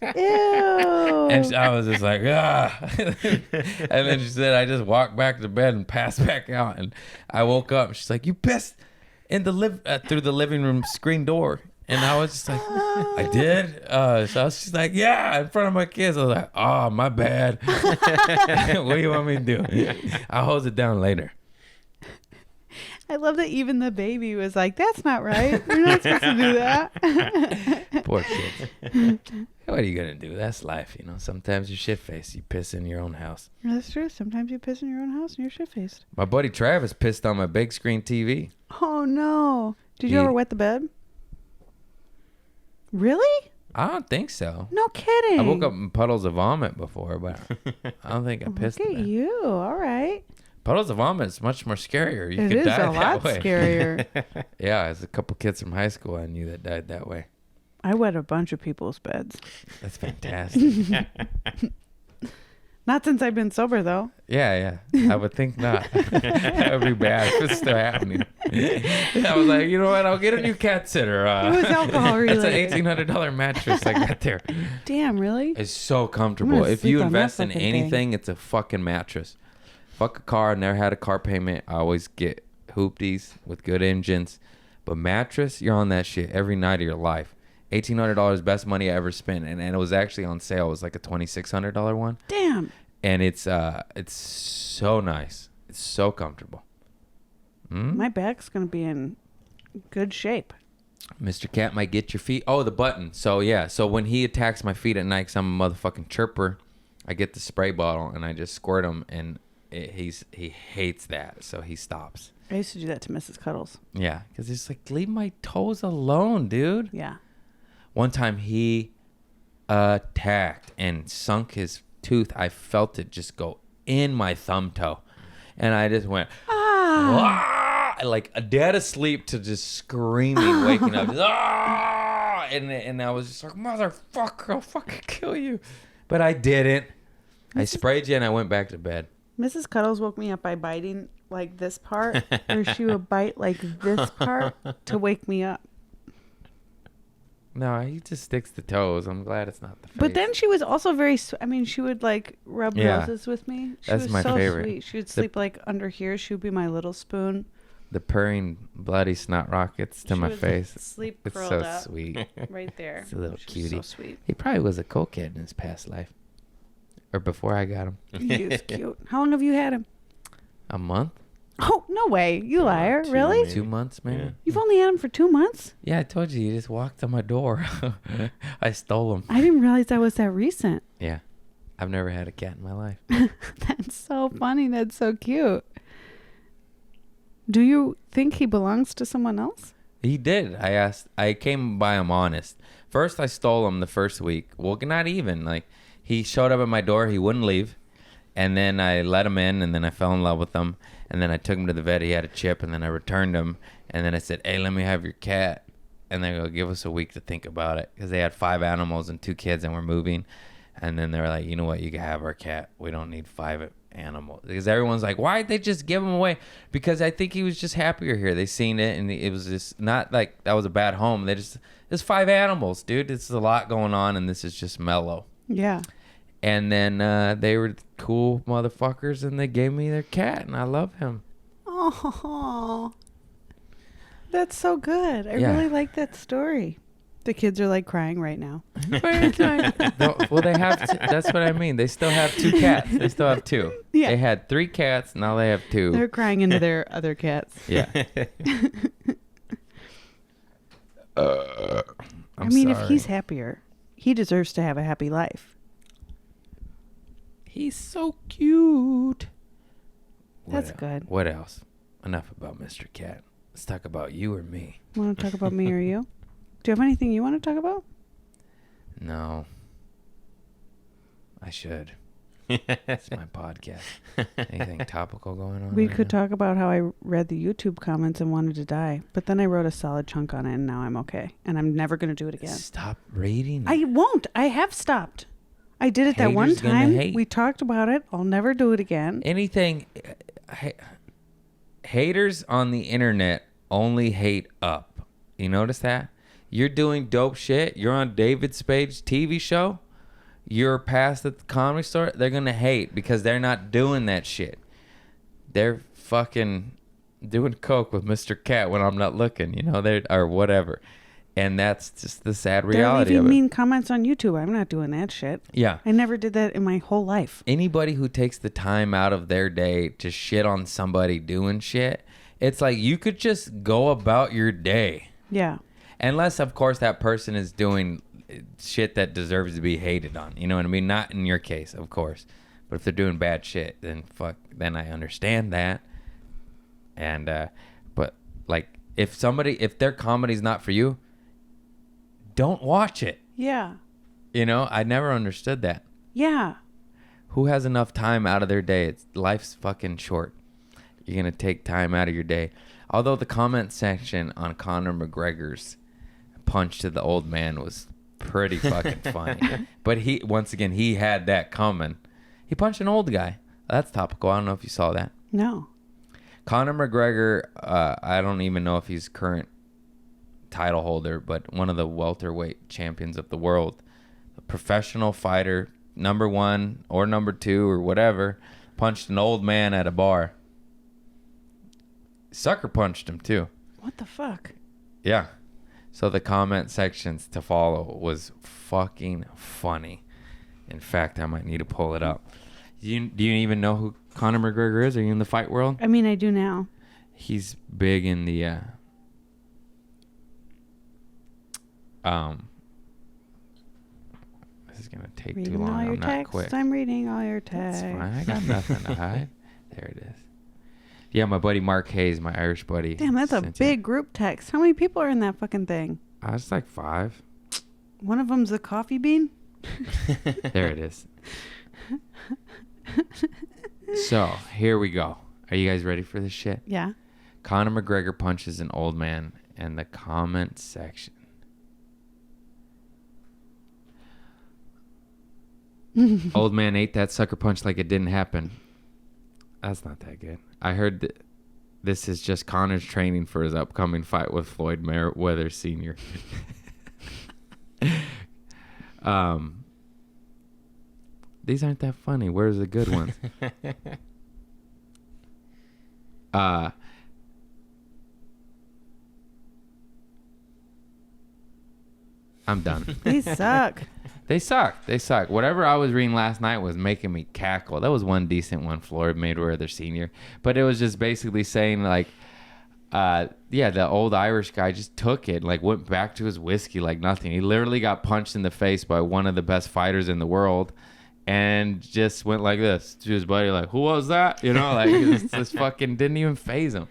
Ew. And I was just like, "Ah." And then she said, I just walked back to bed and passed back out. And I woke up. And she's like, "You pissed in the through the living room screen door." And I was just like, "I did?" So she's like, "Yeah, in front of my kids." I was like, "Oh, my bad." What do you want me to do? I'll hose it down later. I love that even the baby was like, "That's not right. You're not supposed to do that." Poor kids. What are you going to do? That's life, Sometimes you're shit-faced. You piss in your own house. That's true. Sometimes you piss in your own house and you're shit-faced. My buddy Travis pissed on my big screen TV. Oh, no. Did you ever wet the bed? Really? I don't think so. No kidding. I woke up in puddles of vomit before, but I don't think I pissed Look in at that. you. All right. Puddles of vomit is much more scarier. You It could is die a lot that way. scarier. Yeah, there's a couple kids from high school I knew that died that way. I wet a bunch of people's beds. That's fantastic. Not since I've been sober, though. Yeah. I would think not. That would be bad if it's still happening. I was like, you know what? I'll get a new cat sitter. It was alcohol That's related. an $1,800 mattress I got there. Damn, really? It's so I'm comfortable. gonna If sleep you on that invest in fucking thing. anything, it's a fucking mattress. Fuck a car. Never had a car payment. I always get hoopties with good engines. But mattress, you're on that shit every night of your life. $1,800, best money I ever spent, and it was actually on sale. It was like a $2,600 one, Damn. and it's so nice. It's so comfortable. My back's going to be in good shape. Mr. Cat might get your feet. Oh, the button. So yeah. So when he attacks my feet at night, 'cause I'm a motherfucking chirper, I get the spray bottle and I just squirt him, and he hates that, so he stops. I used to do that to Mrs. Cuddles. Yeah, because it's like, leave my toes alone, dude. Yeah. One time he attacked and sunk his tooth. I felt it just go in my thumb toe. And I just went, ah! Like a dead asleep to just screaming, waking up. Just, ah! And I was just like, motherfucker, I'll fucking kill you. But I didn't. I sprayed you and I went back to bed. Mrs. Cuddles woke me up by biting like this part, or she would bite like this part to wake me up. No, he just sticks the toes. I'm glad it's not the face. But then she was also very, she would like rub noses with me. She That's was my so favorite. sweet. She would sleep like under here. She would be my little spoon. The purring bloody snot rockets to She my would face. sleep It's curled so up sweet. right there. It's a little She cutie. was so sweet. He probably was a cokehead in his past life. Or before I got him. He was cute. How long have you had him? A month? Oh, no way. You liar. 2 Really? maybe. 2 months, maybe? Yeah. You've only had him for 2 months? Yeah, I told you. He just walked on my door. I stole him. I didn't realize that was that recent. Yeah. I've never had a cat in my life. That's so funny. That's so cute. Do you think he belongs to someone else? He did. I came by him honest. First, I stole him the first week. Well, not even. Like, he showed up at my door. He wouldn't leave. And then I let him in, and then I fell in love with him. And then I took him to the vet. He had a chip, and then I returned him. And then I said, hey, let me have your cat. And they go, give us a week to think about it. Because they had 5 animals and 2 kids, and we're moving. And then they were like, you know what? You can have our cat. We don't need 5 animals. Because everyone's like, why'd they just give him away? Because I think he was just happier here. They seen it, and it was just not like that was a bad home. There's 5 animals, dude. It's a lot going on, and this is just mellow. Yeah. And then they were cool motherfuckers, and they gave me their cat, and I love him. Oh, that's so good. I Yeah. really like that story. The kids are like crying right now. Well, they have. That's what I mean. They still have 2 cats. They still have 2. Yeah. They had 3 cats. Now they have 2. They're crying into their other cats. Yeah. I mean, if he's happier, he deserves to have a happy life. He's so cute. That's good. What else? Enough about Mr. Cat. Let's talk about you or me. Want to talk about me or you? Do you have anything you want to talk about? No. I should. It's my podcast. Anything topical going on? We right could now? talk about how I read the YouTube comments and wanted to die, but then I wrote a solid chunk on it, and now I'm okay. And I'm never going to do it again. Stop reading. I won't. I have stopped. I did it that one Haters gonna time. hate. We talked about it. I'll never do it again. Anything. Haters on the internet only hate up. You notice that? You're doing dope shit. You're on David Spade's TV show. You're past at the comedy store. They're going to hate because they're not doing that shit. They're fucking doing coke with Mr. Cat when I'm not looking, you know, or whatever. And that's just the sad They're reality leaving of it. mean comments on YouTube. I'm not doing that shit. Yeah. I never did that in my whole life. Anybody who takes the time out of their day to shit on somebody doing shit, it's like you could just go about your day. Yeah. Unless, of course, that person is doing shit that deserves to be hated on. You know what I mean? Not in your case, of course. But if they're doing bad shit, then fuck, then I understand that. And, but, like, if their comedy's not for you, don't watch it. Yeah. You know, I never understood that. Yeah. Who has enough time out of their day? Life's fucking short. You're going to take time out of your day. Although the comment section on Conor McGregor's punch to the old man was pretty fucking funny. But he had that coming. He punched an old guy. That's topical. I don't know if you saw that. No. Conor McGregor, I don't even know if he's current title holder, but one of the welterweight champions of the world, a professional fighter, number 1 or number 2 or whatever, punched an old man at a bar. Sucker punched him too. What the fuck? Yeah. So the comment sections to follow was fucking funny. In fact, I might need to pull it up. Do you even know who Conor McGregor is? Are you in the fight world? I mean, I do now. He's big in the this is gonna take too Reading long. all your I'm not texts. quick. I'm reading all your texts. That's fine. I got nothing to hide. There it is. Yeah, my buddy Mark Hayes, my Irish buddy. Damn, that's a sent it. big group text. How many people are in that fucking thing? I was like 5. One of them's a coffee bean? There it is. So, here we go. Are you guys ready for this shit? Yeah. Conor McGregor punches an old man in the comment section. Old man ate that sucker punch like it didn't happen. That's not that good. I heard that this is just Conor's training for his upcoming fight with Floyd Mayweather Sr. These aren't that funny. Where's the good ones? I'm done. These suck. They suck. They suck. Whatever I was reading last night was making me cackle. That was one decent one, Floyd Mayweather Sr. But it was just basically saying, like, the old Irish guy just took it, like, went back to his whiskey like nothing. He literally got punched in the face by one of the best fighters in the world and just went like this to his buddy, like, who was that? You know, like, this fucking didn't even faze him.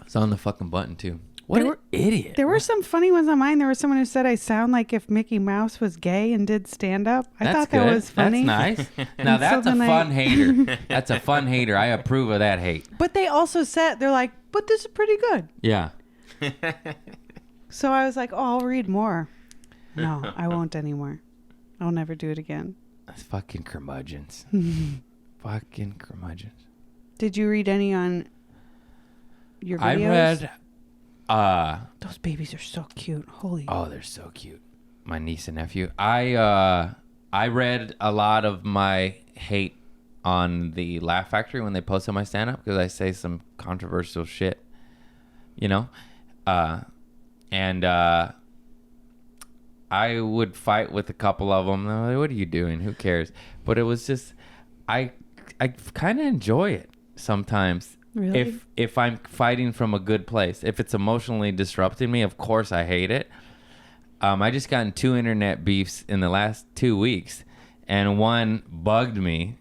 It's on the fucking button, too. What an idiot. There were some funny ones on mine. There was someone who said I sound like if Mickey Mouse was gay and did stand up. I thought that was funny. That's nice. Now that's a fun hater. That's a fun hater. I approve of that hate. But they also said, they're like, but this is pretty good. Yeah. So I was like, oh, I'll read more. No, I won't anymore. I'll never do it again. That's fucking curmudgeons. Fucking curmudgeons. Did you read any on your videos? I read... those babies are so cute. Holy. Oh, they're so cute. My niece and nephew. I read a lot of my hate on the Laugh Factory when they posted my stand-up because I say some controversial shit, you know? And I would fight with a couple of them. They're like, what are you doing? Who cares? But it was just, I kind of enjoy it sometimes. Really? If I'm fighting from a good place, if it's emotionally disrupting me, of course I hate it. I just got in 2 internet beefs in the last 2 weeks, and one bugged me,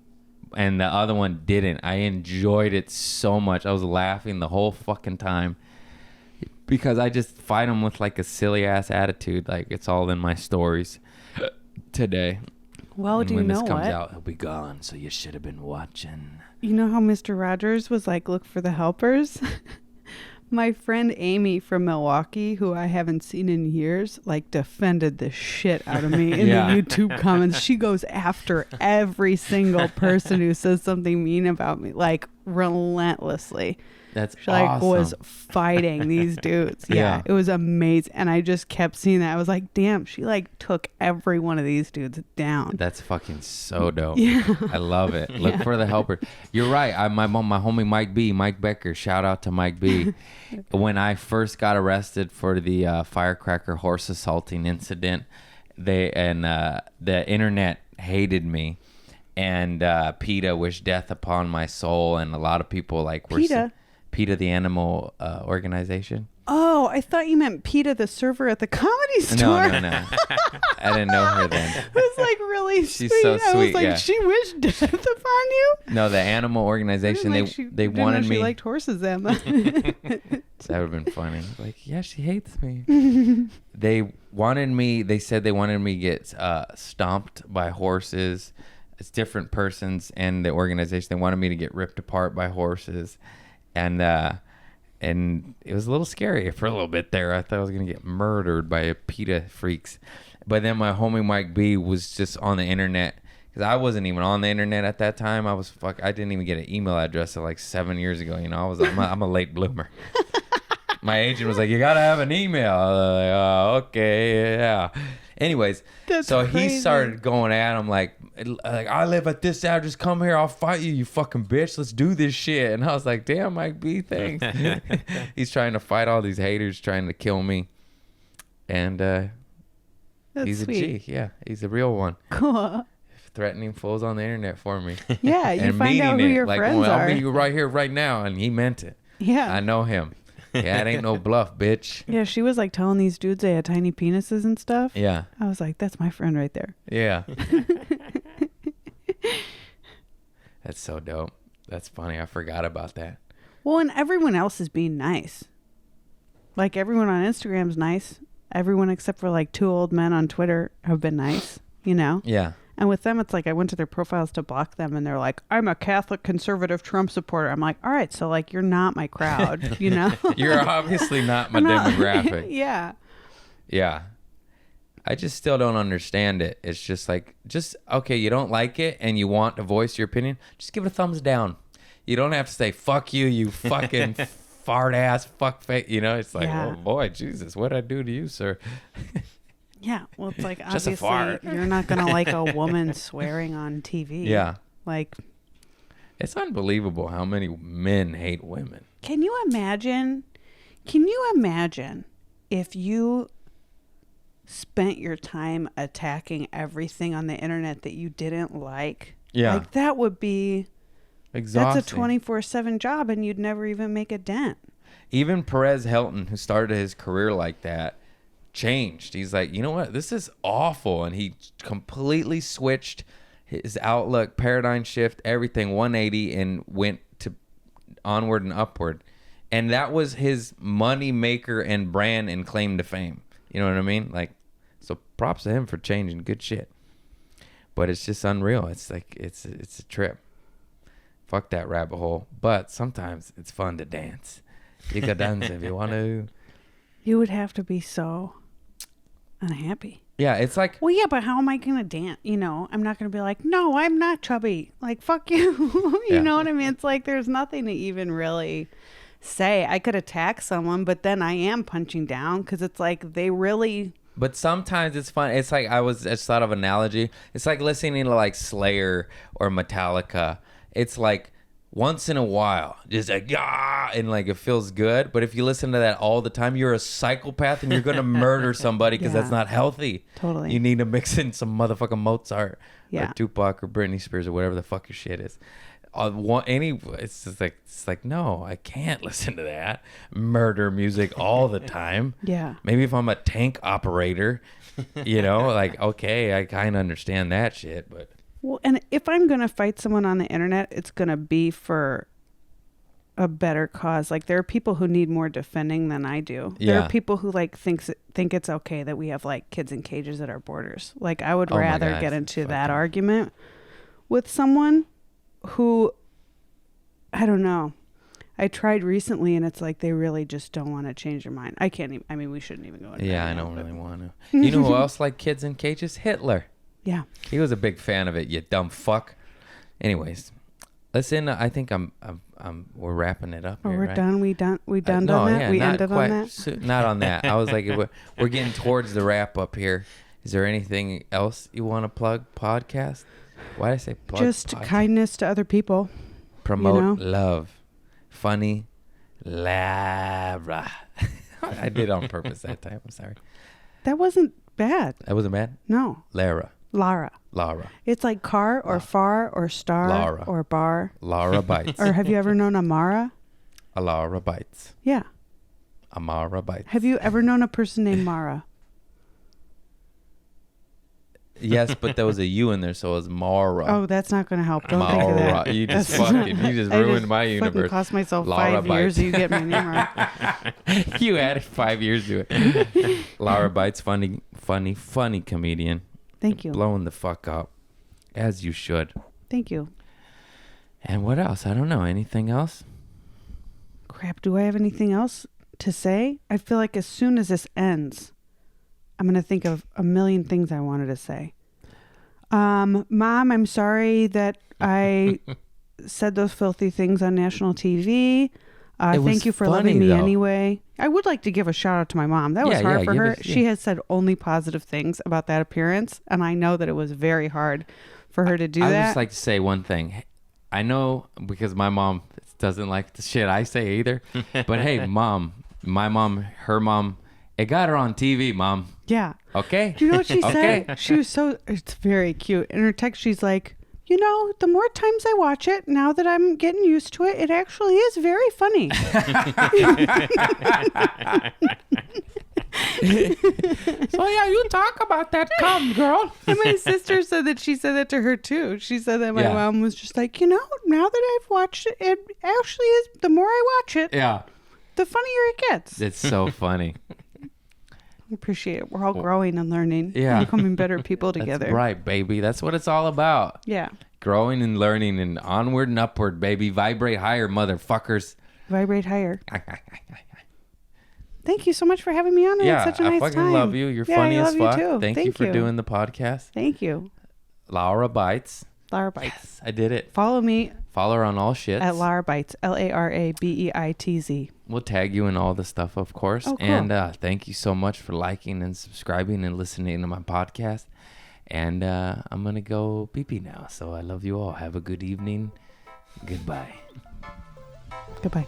and the other one didn't. I enjoyed it so much. I was laughing the whole fucking time because I just fight them with like a silly ass attitude, like it's all in my stories today. Well, and do you when know this comes what? out, he'll be gone, so you should have been watching. You know how Mr. Rogers was like, look for the helpers? My friend Amy from Milwaukee, who I haven't seen in years, like defended the shit out of me in Yeah. the YouTube comments. She goes after every single person who says something mean about me, like relentlessly. That's She like awesome. was fighting these dudes. Yeah, Yeah. it was amazing. And I just kept seeing that. I was like, damn, she like took every one of these dudes down. That's fucking so dope. Yeah. I love it. Look for the helper. You're right. My homie Mike Becker. Shout out to Mike B. When I first got arrested for the firecracker horse assaulting incident, the internet hated me, and PETA wished death upon my soul, and a lot of people like were PETA, the animal organization. Oh, I thought you meant PETA, the server at the comedy store. No. I didn't know her then. It was like really She's sweet. so I was sweet, like, yeah. she wished death upon you. No, the animal organization. Like, They didn't know wanted me. She liked horses that much. That would have been funny. Like, yeah, she hates me. They said they wanted me to get stomped by horses. It's different persons and the organization. They wanted me to get ripped apart by horses. And it was a little scary for a little bit there. I thought I was going to get murdered by PETA freaks. But then my homie Mike B was just on the internet. Because I wasn't even on the internet at that time. I didn't even get an email address like 7 years ago. You know, I'm a late bloomer. My agent was like, you got to have an email. I was like, oh, okay, yeah. Anyways, That's so crazy. he started going at him like, I live at this address. Come here. I'll fight you, you fucking bitch. Let's do this shit. And I was like, damn, Mike B, thanks. He's trying to fight all these haters trying to kill me. And That's he's sweet. a G. Yeah, he's a real one. Cool. Threatening foes on the internet for me. Yeah, you And find out who meaning your it. Like, friends well, are. I'll meet you right here, right now. And he meant it. Yeah. I know him. Yeah, it ain't no bluff, bitch. Yeah, she was like telling these dudes they had tiny penises and stuff. Yeah. I was like, that's my friend right there. Yeah. That's so dope. That's funny. I forgot about that. Well, and everyone else is being nice. Like everyone on Instagram's nice. everyone except for like 2 old men on Twitter have been nice, you know? Yeah. And with them, it's like I went to their profiles to block them, and they're like, I'm a Catholic conservative Trump supporter. I'm like, all right, so like you're not my crowd, you know? You're obviously not my demographic. Yeah. Yeah. I just still don't understand it. It's just like, okay, you don't like it and you want to voice your opinion, just give it a thumbs down. You don't have to say, fuck you, you fucking fart ass, fuck face. You know, it's like, oh boy, Jesus, what did I do to you, sir? Yeah, well, it's like Just a obviously fart. you're not gonna like a woman swearing on TV. Yeah. Like, It's unbelievable how many men hate women. can you imagine if you spent your time attacking everything on the internet that you didn't like? Yeah. Like that would be Exhausting. that's a 24/7 job, and you'd never even make a dent. Even Perez Hilton, who started his career like that, changed. He's like, you know what? This is awful. And he completely switched his outlook, paradigm shift, everything 180, and went to onward and upward. And that was his money maker and brand and claim to fame. You know what I mean? Like, so props to him for changing. Good shit. But it's just unreal. It's like, it's a trip. Fuck that rabbit hole. But sometimes it's fun to dance. You can dance if you want to. You would have to be so unhappy. Yeah, it's like, Well, yeah, but how am I going to dance? You know, I'm not going to be like, no, I'm not chubby. Like, fuck you. You Yeah. know what I mean? It's like there's nothing to even really say. I could attack someone, but then I am punching down because it's like they really... but sometimes it's fun. It's like, I just thought of an analogy. It's like listening to like Slayer or Metallica. It's like once in a while, just like, yeah, and like it feels good. But if you listen to that all the time, you're a psychopath and you're going to murder somebody because that's Yeah. not healthy. Totally. You need to mix in some motherfucking Mozart Yeah. or Tupac or Britney Spears or whatever the fuck your shit is. It's just like, no, I can't listen to that murder music all the time. Yeah. Maybe if I'm a tank operator, you know, like, okay, I kind of understand that shit, but Well, and if I'm going to fight someone on the internet, it's going to be for a better cause. Like there are people who need more defending than I do. There Yeah. are people who like think it's okay that we have like kids in cages at our borders. Like I would Oh my rather God, get into that fucking- argument with someone who, I don't know. I tried recently and it's like they really just don't want to change their mind. I can't even, I mean, we shouldn't even go into yeah, that I now, don't but- really want to. You know who else liked kids in cages? Hitler. Yeah. He was a big fan of it, you dumb fuck. Anyways, listen, I think we're wrapping it up Oh, here, we're right? done. We done No, on that. yeah, We not ended quite on that. not on that. I was like, we're getting towards the wrap up here. Is there anything else you want to plug? Podcast? Why did I say plug? Just podcast? kindness to other people. Promote know? love. Funny. Lara. I did it on purpose that time. I'm sorry. That wasn't bad. That wasn't bad. No. Lara. Lara. It's like car or far or star Lara. or bar. Lara Beitz. Or have you ever known Amara? A Lara Beitz. Yeah. Amara Beitz. Have you ever known a person named Mara? Yes, but there was a U in there, so it was Mara. Oh, that's not going to help. Don't think of Mara. that. You just That's not- fucking, you just I ruined my fucking universe. cost myself Lara 5 years. Beitz. You get my name right. You added 5 years to it. Lara Beitz, funny comedian. Thank you. Blowing the fuck up, as you should. Thank you. And what else? I don't know. Anything else? Crap. Do I have anything else to say? I feel like as soon as this ends, I'm going to think of a million things I wanted to say. Mom, I'm sorry that I said those filthy things on national TV. It was Thank you for funny, loving me though. anyway. I would like to give a shout out to my mom. That was Yeah, hard yeah, for give her. us- She yeah. has said only positive things about that appearance, and I know that it was very hard for her to do I would that. just like to say one thing. I know because my mom doesn't like the shit I say either. But hey, mom, my mom, her mom, it got her on TV, mom. Yeah. Okay. Do you know what she Okay. said? She was so, it's very cute. In her text, she's like, you know, the more times I watch it, now that I'm getting used to it, it actually is very funny. So yeah, you talk about that cum, girl. And my sister said that she said that to her too. She said that my Yeah. mom was just like, you know, now that I've watched it, it actually is, the more I watch it, Yeah. the funnier it gets. It's so funny. Appreciate it. We're all growing and learning. Yeah. Becoming better people together. That's right, baby. That's what it's all about. Yeah. Growing and learning and onward and upward, baby. Vibrate higher, motherfuckers. Vibrate higher. Thank you so much for having me on. Yeah, It's such a nice I fucking time. love you. You're Yeah, funny I as love you fuck. too. Thank you for doing the podcast. Thank you. Lara Beitz. Lara Beitz. Yes, I did it. Follow me Follow her on all shits. at Lara Beitz. LaraBeitz. We'll tag you in all the stuff, of course. Oh, cool. And thank you so much for liking and subscribing and listening to my podcast. And I'm going to go pee-pee now. So I love you all. Have a good evening. Goodbye. Goodbye.